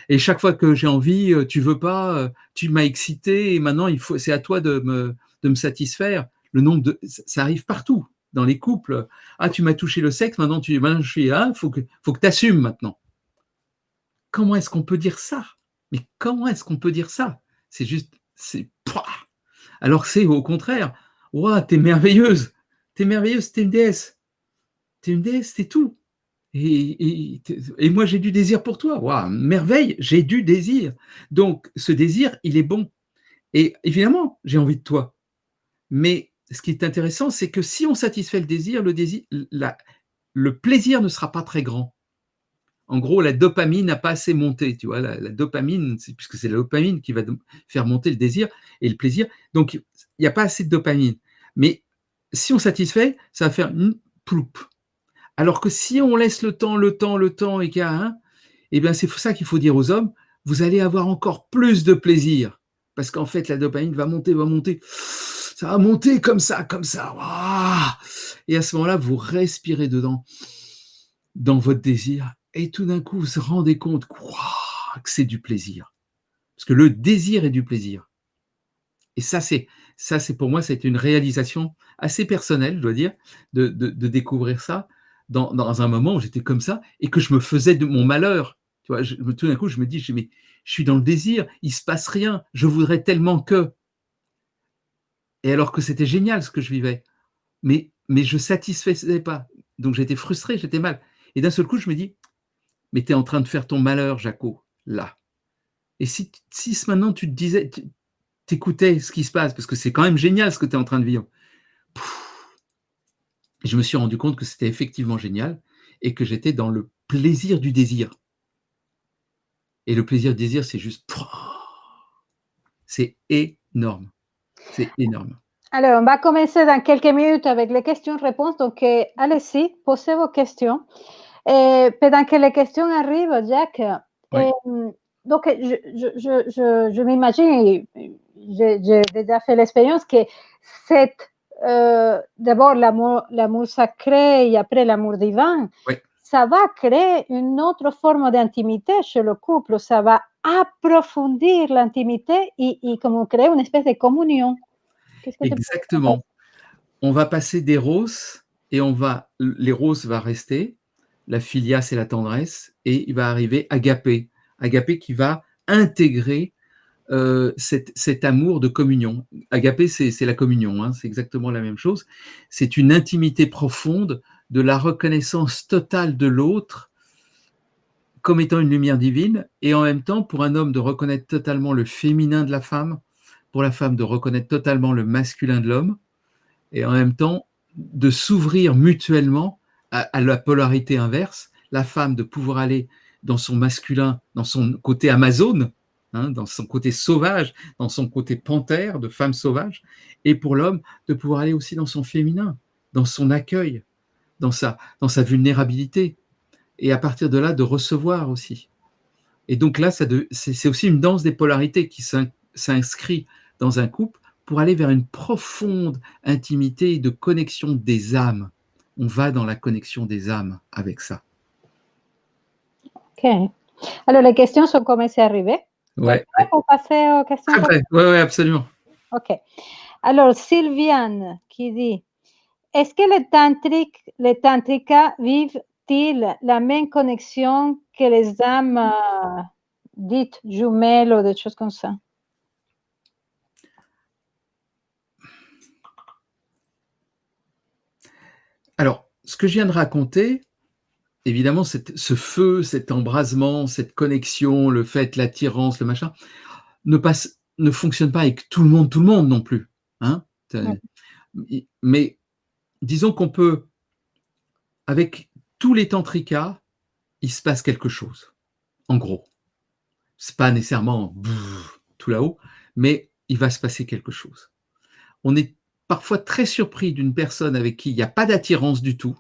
Speaker 2: et chaque fois que j'ai envie, tu veux pas, tu m'as excité, et maintenant c'est à toi de me satisfaire. Ça arrive partout, dans les couples. Ah, tu m'as touché le sexe, maintenant je suis là, faut que tu assumes maintenant. Comment est-ce qu'on peut dire ça? Mais comment est-ce qu'on peut dire ça? C'est juste, alors c'est au contraire, wow, t'es merveilleuse, t'es une déesse, c'est tout. Et moi j'ai du désir pour toi, wow, merveille, j'ai du désir. Donc ce désir, il est bon. Et évidemment, j'ai envie de toi. Mais ce qui est intéressant, c'est que si on satisfait le plaisir ne sera pas très grand. En gros, la dopamine n'a pas assez monté, tu vois. La dopamine, puisque c'est la dopamine qui va faire monter le désir et le plaisir. Donc, il n'y a pas assez de dopamine. Mais si on satisfait, ça va faire une ploup. Alors que si on laisse le temps, et qu'il y a eh bien, c'est pour ça qu'il faut dire aux hommes, vous allez avoir encore plus de plaisir. Parce qu'en fait, la dopamine va monter. Ça va monter comme ça. Wow. Et à ce moment-là, vous respirez dedans, dans votre désir. Et tout d'un coup, vous vous rendez compte que c'est du plaisir. Parce que le désir est du plaisir. Et ça, c'est pour moi, c'est une réalisation assez personnelle, je dois dire, de découvrir ça dans un moment où j'étais comme ça et que je me faisais de mon malheur. Tu vois, tout d'un coup, je me dis, mais je suis dans le désir, il se passe rien, je voudrais tellement que. Et alors que c'était génial ce que je vivais. Mais je satisfaisais pas. Donc j'étais frustré, j'étais mal. Et d'un seul coup, je me dis, mais tu es en train de faire ton malheur, Jaco, là. Et si maintenant tu te disais, t'écoutais ce qui se passe, parce que c'est quand même génial ce que tu es en train de vivre. Et je me suis rendu compte que c'était effectivement génial et que j'étais dans le plaisir du désir. Et le plaisir du désir, c'est juste... C'est énorme. C'est énorme.
Speaker 1: Alors, on va commencer dans quelques minutes avec les questions-réponses. Donc, allez-y, posez vos questions. Pendant que les questions arrivent, Jack,
Speaker 2: Ouais.
Speaker 1: donc je m'imagine, j'ai déjà fait l'expérience que d'abord l'amour sacré et après l'amour divin,
Speaker 2: ouais.
Speaker 1: Ça va créer une autre forme d'intimité chez le couple, ça va approfondir l'intimité et comme créer une espèce de communion. Qu'est-ce que
Speaker 2: Exactement. On va passer d'éros et l'éros va rester, la philia c'est la tendresse, et il va arriver agapé. Agapé qui va intégrer cet amour de communion. Agapé, c'est la communion, hein, c'est exactement la même chose. C'est une intimité profonde de la reconnaissance totale de l'autre comme étant une lumière divine, et en même temps, pour un homme de reconnaître totalement le féminin de la femme, pour la femme de reconnaître totalement le masculin de l'homme, et en même temps de s'ouvrir mutuellement à la polarité inverse, la femme de pouvoir aller dans son masculin, dans son côté amazone, hein, dans son côté sauvage, dans son côté panthère de femme sauvage, et pour l'homme de pouvoir aller aussi dans son féminin, dans son accueil, dans sa vulnérabilité, et à partir de là de recevoir aussi. Et donc là, c'est aussi une danse des polarités qui s'inscrit dans un couple pour aller vers une profonde intimité et de connexion des âmes. On va dans la connexion des âmes avec ça.
Speaker 1: Ok. Alors, les questions sont commencées à arriver.
Speaker 2: Ouais.
Speaker 1: Pour passer aux questions.
Speaker 2: Très vrai. Ouais, absolument.
Speaker 1: Ok. Alors, Sylviane qui dit, est-ce que les tantrikas vivent-ils la même connexion que les âmes dites jumelles ou des choses comme ça?
Speaker 2: Alors, ce que je viens de raconter, évidemment, ce feu, cet embrasement, cette connexion, le fait, l'attirance, le machin, ne fonctionne pas avec tout le monde non plus. Hein, mais disons qu'on peut, avec tous les tantrikas, il se passe quelque chose, en gros. C'est pas nécessairement tout là-haut, mais il va se passer quelque chose. On est parfois très surpris d'une personne avec qui il n'y a pas d'attirance du tout.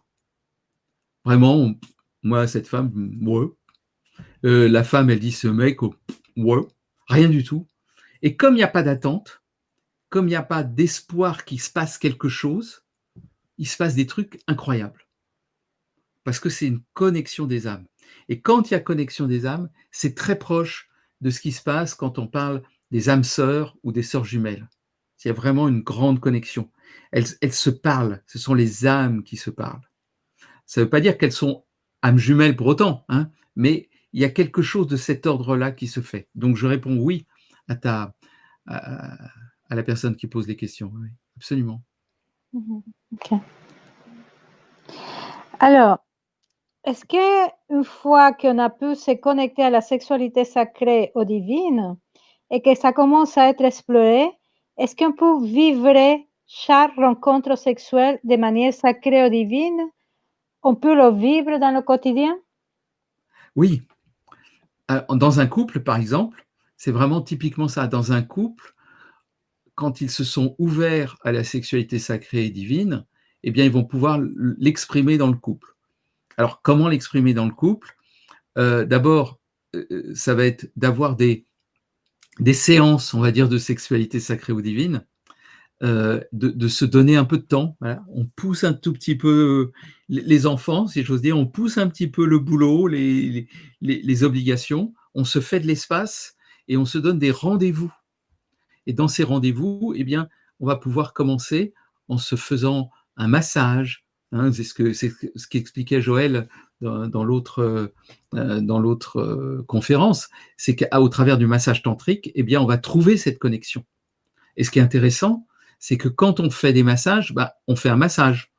Speaker 2: Vraiment, moi, cette femme, ouais. La femme, elle dit ce mec, ouais, rien du tout. Et comme il n'y a pas d'attente, comme il n'y a pas d'espoir qu'il se passe quelque chose, il se passe des trucs incroyables. Parce que c'est une connexion des âmes. Et quand il y a connexion des âmes, c'est très proche de ce qui se passe quand on parle des âmes sœurs ou des sœurs jumelles. Il y a vraiment une grande connexion. Elles se parlent, ce sont les âmes qui se parlent. Ça ne veut pas dire qu'elles sont âmes jumelles pour autant, hein, mais il y a quelque chose de cet ordre-là qui se fait. Donc je réponds oui à, à la personne qui pose les questions. Oui, absolument.
Speaker 1: Okay. Alors, est-ce qu'une fois qu'on a pu se connecter à la sexualité sacrée ou divine et que ça commence à être exploré, est-ce qu'on peut vivre chaque rencontre sexuelle de manière sacrée ou divine? On peut le vivre dans le quotidien?
Speaker 2: Oui. Dans un couple, par exemple, c'est vraiment typiquement ça. Dans un couple, quand ils se sont ouverts à la sexualité sacrée et divine, eh bien, ils vont pouvoir l'exprimer dans le couple. Alors, comment l'exprimer dans le couple? D'abord, ça va être d'avoir des séances, on va dire, de sexualité sacrée ou divine, de se donner un peu de temps. Voilà. On pousse un tout petit peu les enfants, si j'ose dire, on pousse un petit peu le boulot, les obligations, on se fait de l'espace et on se donne des rendez-vous. Et dans ces rendez-vous, eh bien, on va pouvoir commencer en se faisant un massage. Hein, c'est ce qu'expliquait Joël dans l'autre conférence, c'est qu'au travers du massage tantrique, eh bien, on va trouver cette connexion. Et ce qui est intéressant, c'est que quand on fait des massages, on fait un massage.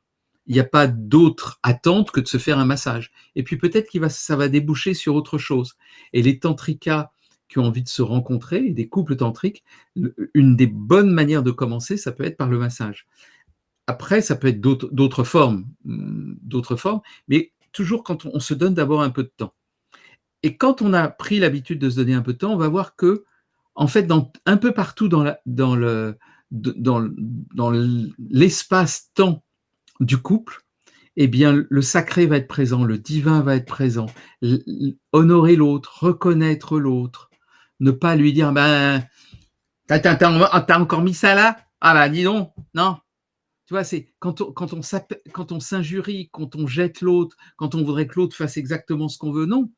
Speaker 2: Il n'y a pas d'autre attente que de se faire un massage. Et puis peut-être ça va déboucher sur autre chose. Et les tantrikas qui ont envie de se rencontrer, des couples tantriques, une des bonnes manières de commencer, ça peut être par le massage. Après, ça peut être d'autres formes, mais toujours quand on se donne d'abord un peu de temps. Et quand on a pris l'habitude de se donner un peu de temps, on va voir que, en fait, un peu partout dans l'espace-temps du couple, eh bien, le sacré va être présent, le divin va être présent, honorer l'autre, reconnaître l'autre, ne pas lui dire, t'as encore mis ça là? Ah bah dis donc, non. Tu vois, c'est quand on s'injurie, quand on jette l'autre, quand on voudrait que l'autre fasse exactement ce qu'on veut, non.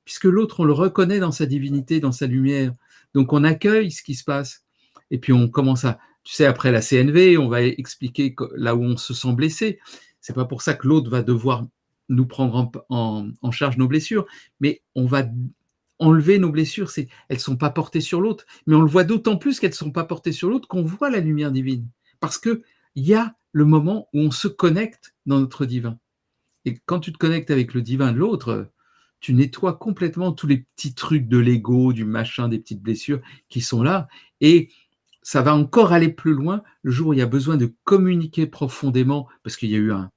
Speaker 2: Puisque l'autre, on le reconnaît dans sa divinité, dans sa lumière. Donc on accueille ce qui se passe. Et puis on commence tu sais, après la CNV, on va expliquer là où on se sent blessé. C'est pas pour ça que l'autre va devoir nous prendre en charge nos blessures, mais on va enlever nos blessures. Elles ne sont pas portées sur l'autre, mais on le voit d'autant plus qu'elles ne sont pas portées sur l'autre qu'on voit la lumière divine. Parce qu'il y a le moment où on se connecte dans notre divin. Et quand tu te connectes avec le divin de l'autre, tu nettoies complètement tous les petits trucs de l'ego, du machin, des petites blessures qui sont là. Et ça va encore aller plus loin le jour où il y a besoin de communiquer profondément, parce qu'il y a eu un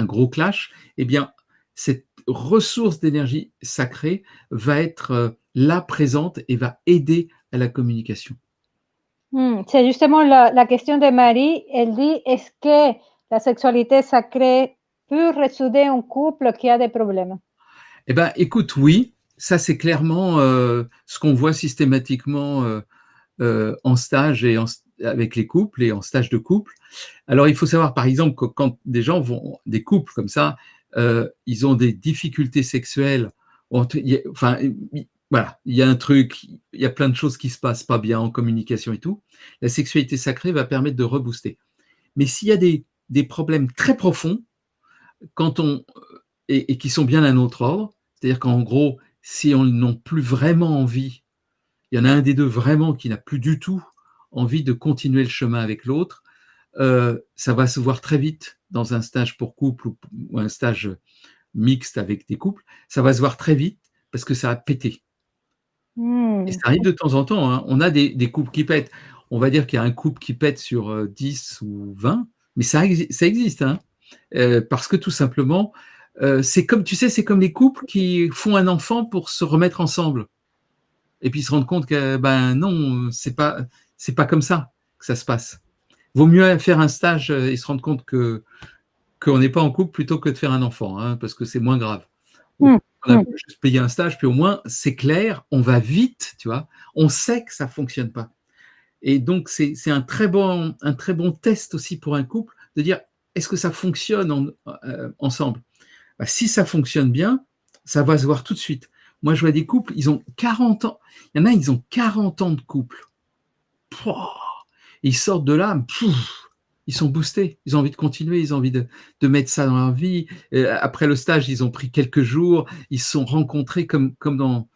Speaker 2: gros clash. Eh bien, cette ressource d'énergie sacrée va être là présente et va aider à la communication.
Speaker 1: C'est justement la question de Marie. Elle dit, est-ce que la sexualité sacrée peut ressouder un couple qui a des problèmes?
Speaker 2: Eh bien, écoute, oui, ça c'est clairement ce qu'on voit systématiquement en stage et avec les couples et en stage de couple. Alors, il faut savoir, par exemple, que quand des gens des couples comme ça, ils ont des difficultés sexuelles, enfin, voilà, il y a un truc, il y a plein de choses qui se passent pas bien en communication et tout. La sexualité sacrée va permettre de rebooster. Mais s'il y a des problèmes très profonds, et qui sont bien à notre ordre, c'est-à-dire qu'en gros, si on n'a plus vraiment envie, il y en a un des deux vraiment qui n'a plus du tout envie de continuer le chemin avec l'autre, ça va se voir très vite dans un stage pour couple ou un stage mixte avec des couples, ça va se voir très vite parce que ça a pété. Et ça arrive de temps en temps, hein. On a des couples qui pètent. On va dire qu'il y a un couple qui pète sur 10 ou 20, mais ça existe, hein. Parce que tout simplement, c'est comme, tu sais, c'est comme les couples qui font un enfant pour se remettre ensemble. Et puis ils se rendent compte que, non, c'est pas comme ça que ça se passe. Vaut mieux faire un stage et se rendre compte qu'on n'est pas en couple plutôt que de faire un enfant, hein, parce que c'est moins grave. On a juste payé un stage, puis au moins c'est clair, on va vite, tu vois. On sait que ça fonctionne pas. Et donc, c'est un très bon test aussi pour un couple de dire, est-ce que ça fonctionne ensemble? Bah, si ça fonctionne bien, ça va se voir tout de suite. Moi, je vois des couples, ils ont 40 ans. Il y en a, ils ont 40 ans de couple. Pouah, ils sortent de là, ils sont boostés. Ils ont envie de continuer, ils ont envie de mettre ça dans leur vie. Après le stage, ils ont pris quelques jours. Ils se sont rencontrés comme dans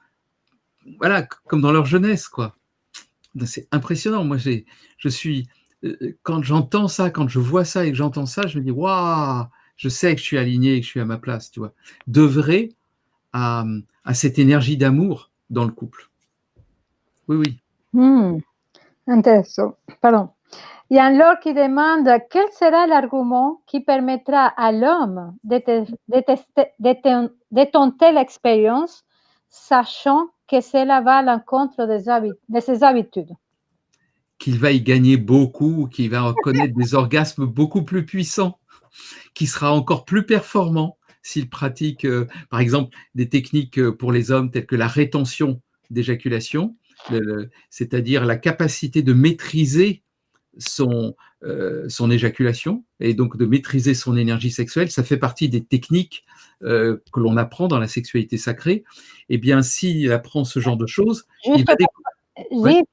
Speaker 2: leur jeunesse, quoi. C'est impressionnant. Moi, je suis, quand j'entends ça, quand je vois ça et que j'entends ça, je me dis, waouh, je sais que je suis aligné et que je suis à ma place, tu vois. D'œuvrer à cette énergie d'amour dans le couple. Oui, oui.
Speaker 1: Intéressant. Pardon. Il y a un Laure qui demande quel sera l'argument qui permettra à l'homme de tenter l'expérience, sachant que cela va à l'encontre de ses habitudes.
Speaker 2: Qu'il va y gagner beaucoup, qu'il va reconnaître des orgasmes beaucoup plus puissants, qu'il sera encore plus performant s'il pratique, par exemple, des techniques pour les hommes telles que la rétention d'éjaculation, c'est-à-dire la capacité de maîtriser son éjaculation et donc de maîtriser son énergie sexuelle. Ça fait partie des techniques que l'on apprend dans la sexualité sacrée. Eh bien, s'il apprend ce genre de choses, il va
Speaker 1: découvrir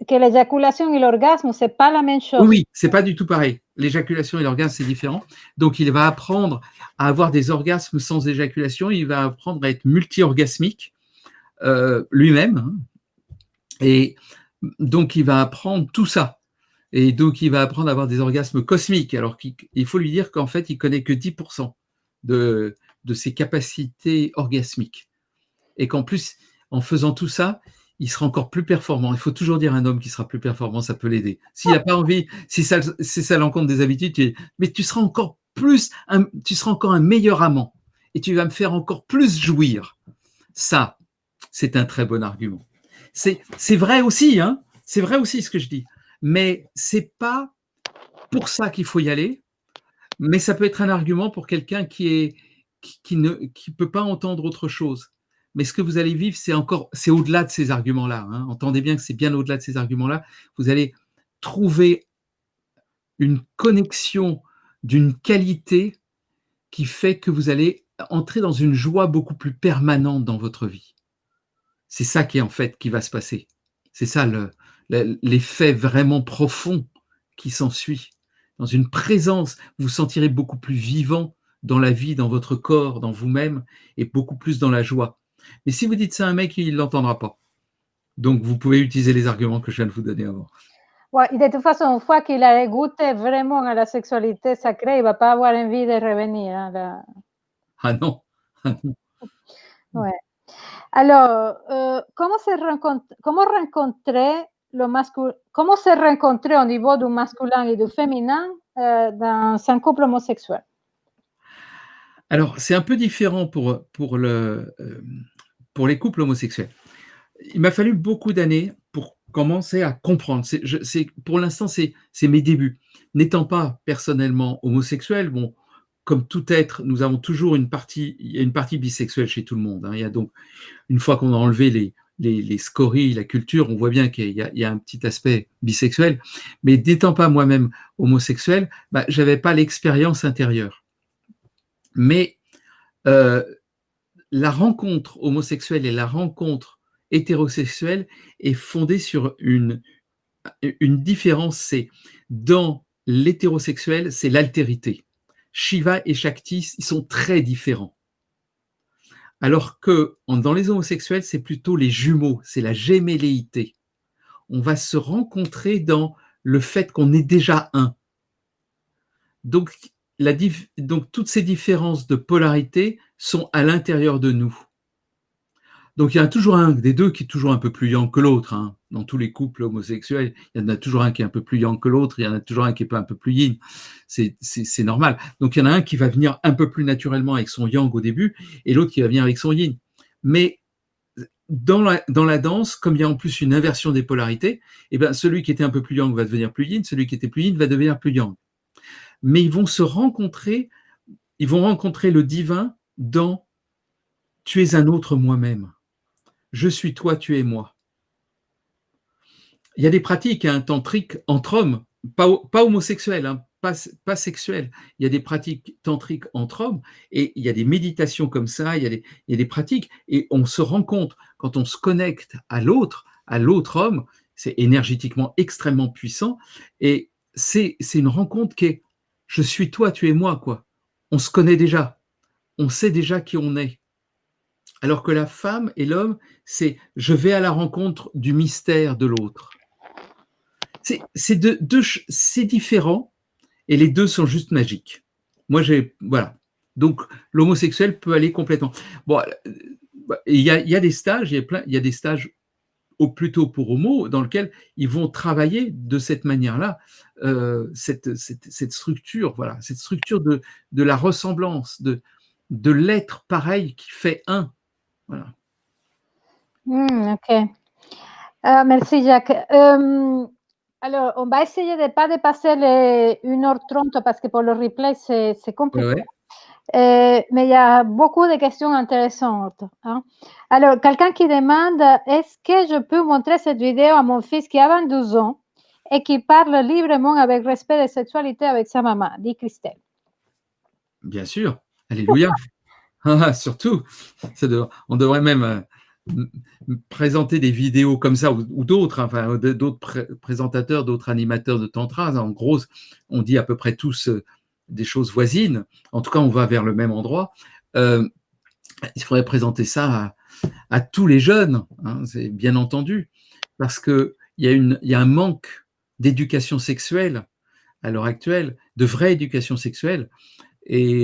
Speaker 1: que l'éjaculation et l'orgasme, c'est pas la même chose.
Speaker 2: Oui, c'est pas du tout pareil. L'éjaculation et l'orgasme, c'est différent. Donc, il va apprendre à avoir des orgasmes sans éjaculation. Il va apprendre à être multi-orgasmique lui-même. Hein. Et donc, il va apprendre tout ça. Et donc, il va apprendre à avoir des orgasmes cosmiques. Alors qu'il faut lui dire qu'en fait, il connaît que 10% de ses capacités orgasmiques. Et qu'en plus, en faisant tout ça, il sera encore plus performant. Il faut toujours dire à un homme qui sera plus performant, ça peut l'aider. S'il n'a pas envie, si ça l'encontre des habitudes, mais tu seras encore un meilleur amant et tu vas me faire encore plus jouir. Ça, c'est un très bon argument. C'est vrai aussi, hein. C'est vrai aussi ce que je dis. Mais c'est pas pour ça qu'il faut y aller. Mais ça peut être un argument pour quelqu'un qui ne peut pas entendre autre chose. Mais ce que vous allez vivre, c'est au-delà de ces arguments-là. Hein. Entendez bien que c'est bien au-delà de ces arguments-là. Vous allez trouver une connexion d'une qualité qui fait que vous allez entrer dans une joie beaucoup plus permanente dans votre vie. C'est ça qui va se passer. C'est ça l'effet vraiment profond qui s'ensuit. Dans une présence, vous vous sentirez beaucoup plus vivant dans la vie, dans votre corps, dans vous-même, et beaucoup plus dans la joie. Mais si vous dites ça à un mec, il ne l'entendra pas. Donc, vous pouvez utiliser les arguments que je viens de vous donner avant.
Speaker 1: Ouais, de toute façon, une fois qu'il a goûté vraiment à la sexualité sacrée, il ne va pas avoir envie de revenir. Hein,
Speaker 2: Ah non.
Speaker 1: Ouais. Alors, comment se rencontrer au niveau du masculin et du féminin dans un couple homosexuel?
Speaker 2: Alors, c'est un peu différent pour les couples homosexuels. Il m'a fallu beaucoup d'années pour commencer à comprendre. Pour l'instant, c'est mes débuts. N'étant pas personnellement homosexuel, bon, comme tout être, nous avons toujours il y a une partie bisexuelle chez tout le monde. Hein. Il y a donc, une fois qu'on a enlevé les scories, la culture, on voit bien qu'il y a un petit aspect bisexuel. Mais n'étant pas moi-même homosexuel, bah, j'avais pas l'expérience intérieure. Mais la rencontre homosexuelle et la rencontre hétérosexuelle est fondée sur une différence. C'est dans l'hétérosexuel, c'est l'altérité. Shiva et Shakti, ils sont très différents. Alors que dans les homosexuels, c'est plutôt les jumeaux, c'est la gémelléité. On va se rencontrer dans le fait qu'on est déjà un. Donc, toutes ces différences de polarité sont à l'intérieur de nous. Donc, il y en a toujours un des deux qui est toujours un peu plus yang que l'autre. Hein. Dans tous les couples homosexuels, il y en a toujours un qui est un peu plus yang que l'autre, il y en a toujours un qui est un peu plus yin. C'est normal. Donc, il y en a un qui va venir un peu plus naturellement avec son yang au début, et l'autre qui va venir avec son yin. Mais dans la danse, comme il y a en plus une inversion des polarités, eh ben, celui qui était un peu plus yang va devenir plus yin, celui qui était plus yin va devenir plus yang. Mais ils vont rencontrer le divin dans « tu es un autre moi-même ». Je suis toi, tu es moi. il y a des pratiques tantriques entre hommes, pas homosexuels, hein, pas sexuelles. Il y a des pratiques tantriques entre hommes et il y a des méditations comme ça, il y a des pratiques et on se rend compte quand on se connecte à l'autre homme, c'est énergétiquement extrêmement puissant et c'est une rencontre qui est je suis toi, tu es moi, quoi. On se connaît déjà, on sait déjà qui on est. Alors que la femme et l'homme, c'est je vais à la rencontre du mystère de l'autre. C'est différent et les deux sont juste magiques. Moi, voilà. Donc, l'homosexuel peut aller complètement. Bon, il y a des stages, il y a des stages plutôt pour homo dans lesquels ils vont travailler de cette manière-là, cette structure, voilà, cette structure de la ressemblance, de l'être pareil qui fait un. Voilà.
Speaker 1: Ok. Merci, Jacques. Alors, on va essayer de ne pas dépasser les 1h30 parce que pour le replay, c'est compliqué.
Speaker 2: Ouais.
Speaker 1: Mais il y a beaucoup de questions intéressantes. Hein. Alors, quelqu'un qui demande, est-ce que je peux montrer cette vidéo à mon fils qui a 22 ans et qui parle librement avec respect de sexualité avec sa maman, dit Christelle.
Speaker 2: Bien sûr. Alléluia. Surtout. On devrait même présenter des vidéos comme ça ou d'autres, enfin, d'autres présentateurs, d'autres animateurs de tantra. En gros, on dit à peu près tous des choses voisines. En tout cas, on va vers le même endroit. Il faudrait présenter ça à tous les jeunes, hein, c'est bien entendu, parce qu'il y a un manque d'éducation sexuelle à l'heure actuelle, de vraie éducation sexuelle, et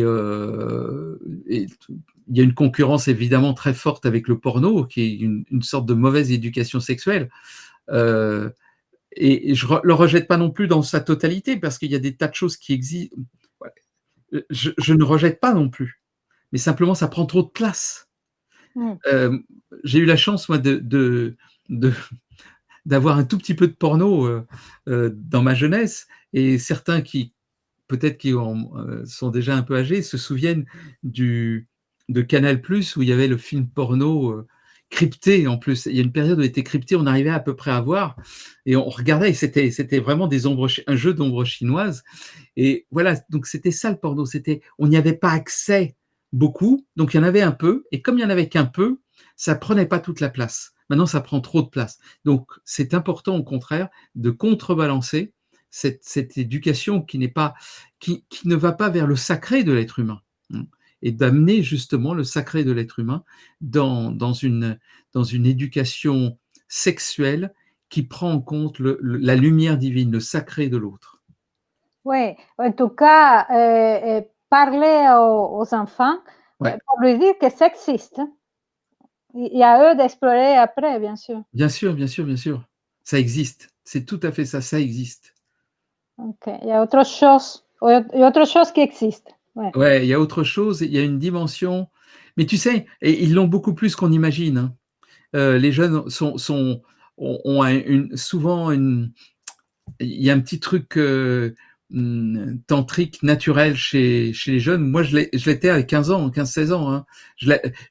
Speaker 2: il y a une concurrence évidemment très forte avec le porno, qui est une sorte de mauvaise éducation sexuelle. Et je ne le rejette pas non plus dans sa totalité, parce qu'il y a des tas de choses qui existent. Je ne rejette pas non plus, mais simplement ça prend trop de place. J'ai eu la chance, moi, d'avoir un tout petit peu de porno dans ma jeunesse, et certains qui peut-être qui sont déjà un peu âgés se souviennent de Canal+, où il y avait le film porno crypté en plus. Il y a une période où il était crypté, on arrivait à peu près à voir, et on regardait, et c'était vraiment un jeu d'ombres chinoises. Et voilà, donc c'était ça le porno, on n'y avait pas accès beaucoup, donc il y en avait un peu, et comme il n'y en avait qu'un peu, ça prenait pas toute la place. Maintenant, ça prend trop de place. Donc, c'est important, au contraire, de contrebalancer cette éducation qui ne va pas vers le sacré de l'être humain, hein, et d'amener justement le sacré de l'être humain dans une éducation sexuelle qui prend en compte la lumière divine, le sacré de l'autre.
Speaker 1: Oui, en tout cas, parler aux enfants pour lui dire que ça existe. Il y a eux d'explorer après, bien sûr.
Speaker 2: Bien sûr, bien sûr, bien sûr. Ça existe. C'est tout à fait ça, ça existe.
Speaker 1: Ok, il y a autre chose qui existe.
Speaker 2: Ouais, il y a autre chose, il y a une dimension. Mais tu sais, et ils l'ont beaucoup plus qu'on imagine. Hein. Les jeunes ont souvent il y a un petit truc tantrique naturel chez les jeunes. Moi, je l'étais à 15-16 ans. Hein.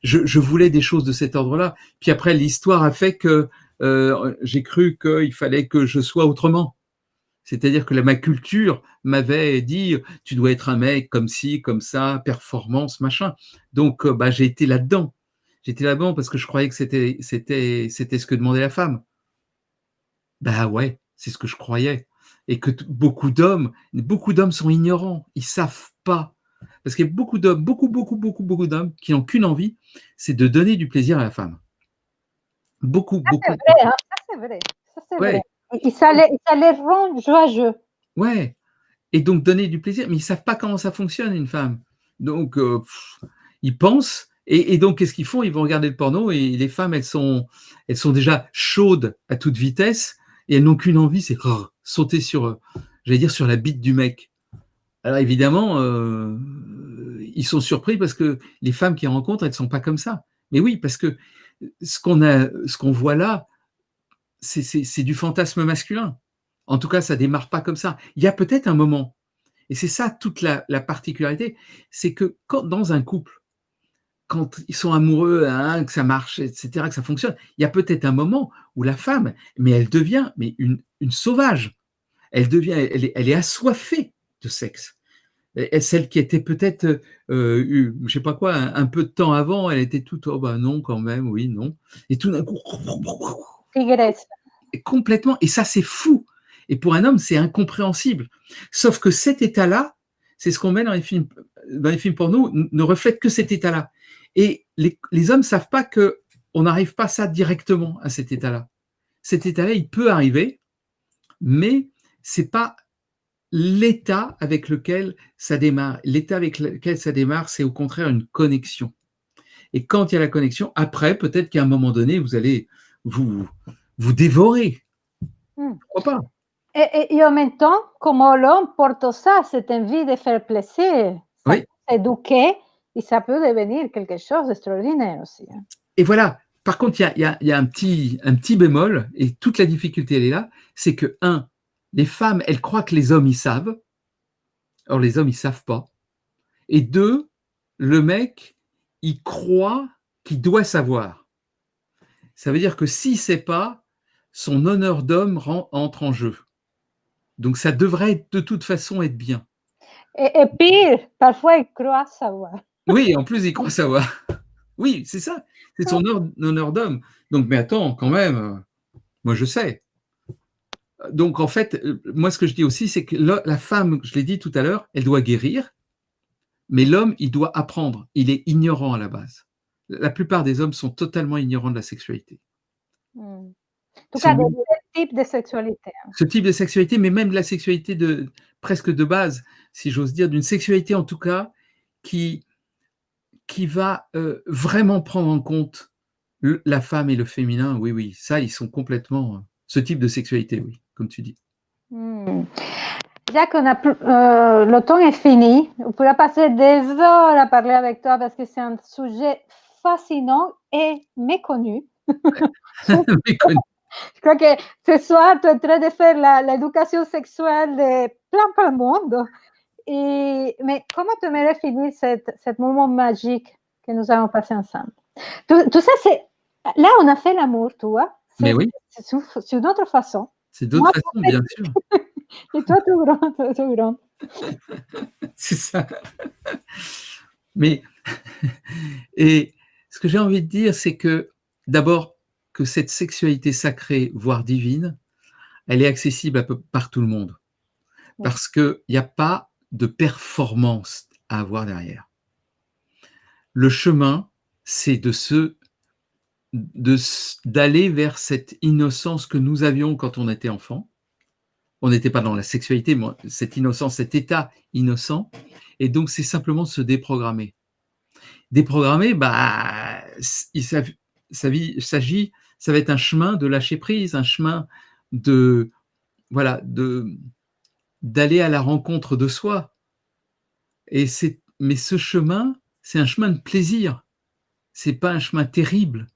Speaker 2: Je voulais des choses de cet ordre-là. Puis après, l'histoire a fait que j'ai cru qu'il fallait que je sois autrement. C'est-à-dire que ma culture m'avait dit tu dois être un mec comme ci, comme ça, performance, machin. Donc j'ai été là-dedans. J'étais là-dedans parce que je croyais que c'était ce que demandait la femme. Bah ouais, c'est ce que je croyais. Et que beaucoup d'hommes sont ignorants, ils savent pas. Parce qu'il y a beaucoup d'hommes, beaucoup d'hommes qui n'ont qu'une envie, c'est de donner du plaisir à la femme. Beaucoup.
Speaker 1: Ça c'est vrai.
Speaker 2: Ouais.
Speaker 1: Et ça les rend joyeux.
Speaker 2: Ouais. Et donc donner du plaisir, mais ils savent pas comment ça fonctionne une femme. Donc ils pensent, et donc qu'est-ce qu'ils font? Ils vont regarder le porno, et les femmes, elles sont déjà chaudes à toute vitesse, et elles n'ont qu'une envie, c'est sauter sur la bite du mec. Alors évidemment, ils sont surpris parce que les femmes qu'ils rencontrent, elles sont pas comme ça. Mais oui, parce que ce qu'on voit là, c'est du fantasme masculin. En tout cas, ça démarre pas comme ça. Il y a peut-être un moment, et c'est ça toute la particularité, c'est que quand dans un couple, quand ils sont amoureux, hein, que ça marche, etc., que ça fonctionne, il y a peut-être un moment où la femme, mais elle devient une sauvage. Elle est assoiffée de sexe. Et celle qui était peut-être, je sais pas quoi, un peu de temps avant, elle était toute, oh bah non, quand même, oui, non. Et tout d'un coup,
Speaker 1: Tigresse.
Speaker 2: complètement. Et ça, c'est fou. Et pour un homme, c'est incompréhensible. Sauf que cet état-là, c'est ce qu'on met dans les films porno, ne reflète que cet état-là. Et les hommes savent pas que on n'arrive pas ça directement à cet état-là. Cet état-là, il peut arriver, mais c'est pas l'état avec lequel ça démarre. L'état avec lequel ça démarre, c'est au contraire une connexion. Et quand il y a la connexion, après, peut-être qu'à un moment donné, vous allez vous dévorer. Pourquoi pas?
Speaker 1: Et en même temps, comment l'homme porte ça, cette envie de faire plaisir, ça
Speaker 2: Oui.
Speaker 1: peut s'éduquer et ça peut devenir quelque chose d'extraordinaire aussi.
Speaker 2: Et voilà. Par contre, il y a un petit bémol, et toute la difficulté, elle est là, c'est que, les femmes, elles croient que les hommes, ils savent. Or, les hommes, ils savent pas. Et deux, le mec, il croit qu'il doit savoir. Ça veut dire que s'il ne sait pas, son honneur d'homme entre en jeu. Donc ça devrait de toute façon être bien.
Speaker 1: Et pire, parfois il croit savoir.
Speaker 2: Oui, en plus il croit savoir. Oui, c'est ça. C'est son honneur d'homme. Donc, mais attends, quand même, moi je sais. Donc en fait, moi ce que je dis aussi, c'est que la femme, je l'ai dit tout à l'heure, elle doit guérir, mais l'homme, il doit apprendre. Il est ignorant à la base. La plupart des hommes sont totalement ignorants de la sexualité.
Speaker 1: En tout cas, de type de sexualité.
Speaker 2: Ce type de sexualité, mais même de la sexualité presque de base, si j'ose dire, d'une sexualité en tout cas, qui va vraiment prendre en compte la femme et le féminin. Oui, oui, ça, ils sont complètement ce type de sexualité, oui, comme tu dis.
Speaker 1: Jacques, le temps est fini. On pourrait passer des heures à parler avec toi parce que c'est un sujet fascinant et méconnu.
Speaker 2: Méconnu.
Speaker 1: Je crois que ce soir, tu es en train de faire l'éducation sexuelle de plein de monde. Mais comment tu aimerais finir ce moment magique que nous allons passer ensemble? Tout ça, c'est... Là, on a fait l'amour, tu vois.
Speaker 2: Mais oui.
Speaker 1: C'est une autre façon.
Speaker 2: C'est d'autres façons, bien sûr.
Speaker 1: Et toi, tout grand.
Speaker 2: C'est ça. Mais, et ce que j'ai envie de dire, c'est que d'abord, que cette sexualité sacrée, voire divine, elle est accessible par tout le monde. Parce qu'il n'y a pas de performance à avoir derrière. Le chemin, c'est d'aller vers cette innocence que nous avions quand on était enfant. On n'était pas dans la sexualité, mais cette innocence, cet état innocent. Et donc, c'est simplement se déprogrammer. Déprogrammer, ça va être un chemin de lâcher prise, un chemin d'aller à la rencontre de soi. Mais ce chemin, c'est un chemin de plaisir. C'est pas un chemin terrible.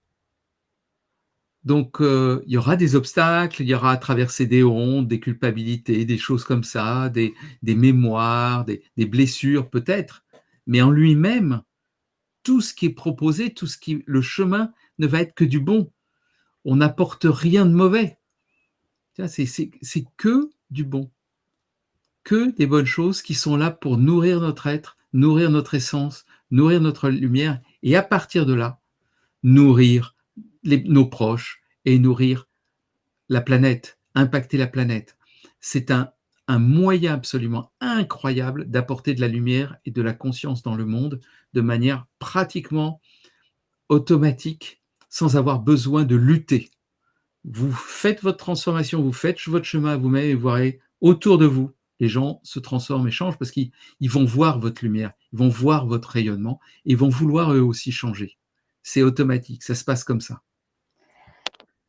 Speaker 2: Donc, il y aura des obstacles, il y aura à traverser des hontes, des culpabilités, des choses comme ça, des mémoires, des blessures peut-être. Mais en lui-même, tout ce qui est proposé, le chemin ne va être que du bon. On n'apporte rien de mauvais. C'est que du bon. Que des bonnes choses qui sont là pour nourrir notre être, nourrir notre essence, nourrir notre lumière, et à partir de là, nourrir nos proches et nourrir la planète, impacter la planète. C'est un moyen absolument incroyable d'apporter de la lumière et de la conscience dans le monde de manière pratiquement automatique, sans avoir besoin de lutter. Vous faites votre transformation, vous faites votre chemin à vous-même et vous verrez autour de vous, les gens se transforment et changent parce qu'ils vont voir votre lumière, ils vont voir votre rayonnement et ils vont vouloir eux aussi changer. C'est automatique, ça se passe comme ça.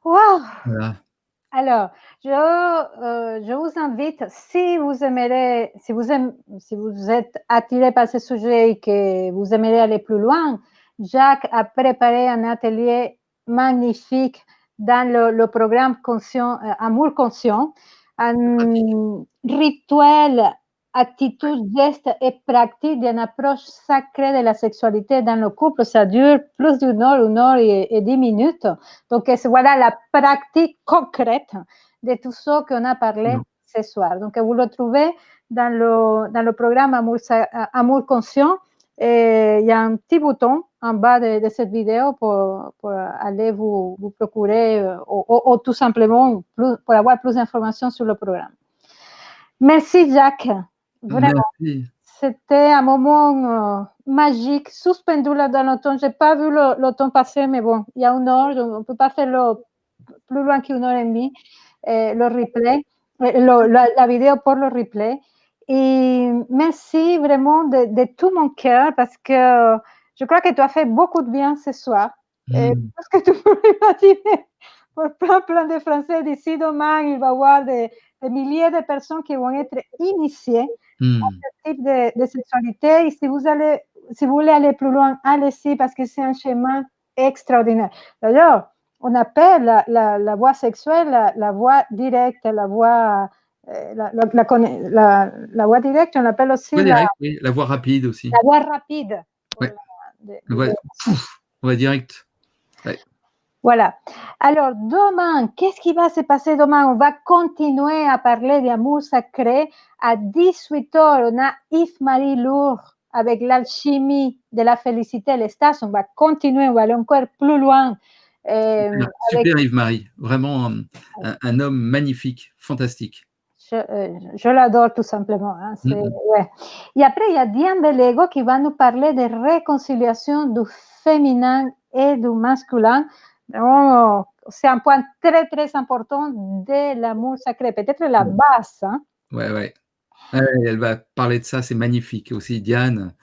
Speaker 1: Wow.
Speaker 2: Voilà.
Speaker 1: Alors, je vous invite, si vous êtes attiré par ce sujet et que vous aimeriez aller plus loin, Jacques a préparé un atelier magnifique dans le programme Amour Conscient, un rituel attitudes, gestes et pratiques d'une approche sacrée de la sexualité dans le couple. Ça dure plus d'une heure et 10 minutes. Donc, voilà la pratique concrète de tout ce qu'on a parlé ce soir. Donc, vous le trouvez dans le programme Amour Conscient. Et il y a un petit bouton en bas de cette vidéo pour aller vous procurer ou tout simplement pour avoir plus d'informations sur le programme. Merci Jacques, vraiment. C'était un moment magique, suspendu là dans le temps. Je n'ai pas vu le temps passer, mais bon, il y a une heure, on ne peut pas faire plus loin qu'une heure et demie, le replay, la vidéo pour le replay. Et merci vraiment de tout mon cœur parce que je crois que tu as fait beaucoup de bien ce soir. Parce que tu peux imaginer, pour plein de Français d'ici demain, il va y avoir des milliers de personnes qui vont être initiées à ce type de sexualité. Et si vous voulez aller plus loin, allez-y parce que c'est un chemin extraordinaire. D'ailleurs, on appelle la voie sexuelle la voie directe, la voie directe, on l'appelle aussi
Speaker 2: la voie rapide aussi.
Speaker 1: La voie rapide.
Speaker 2: Ouais. On va direct. Ouais.
Speaker 1: Voilà. Alors, demain, qu'est-ce qui va se passer demain? On va continuer à parler d'amour sacré. À 18h, on a Yves-Marie Lourdes avec l'alchimie de la félicité et l'extase. On va continuer, on va aller encore plus loin.
Speaker 2: Super Yves-Marie, vraiment un homme magnifique, fantastique.
Speaker 1: Je l'adore tout simplement. Hein. Ouais. Et après, il y a Diane Delego qui va nous parler de réconciliation du féminin et du masculin. Oh, c'est un point très, très important de l'amour sacré, peut-être la base. Hein.
Speaker 2: Ouais. Elle va parler de ça, c'est magnifique. Aussi, Diane,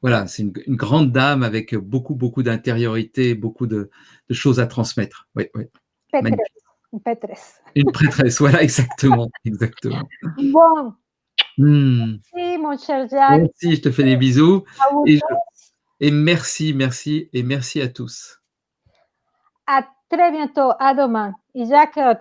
Speaker 2: voilà, c'est une grande dame avec beaucoup d'intériorité, beaucoup de choses à transmettre. Ouais. Une prêtresse, voilà, exactement.
Speaker 1: Bon. Merci, mon cher Jacques.
Speaker 2: Merci, je te fais des bisous. Et merci à tous.
Speaker 1: À très bientôt, à demain. Et Jacques,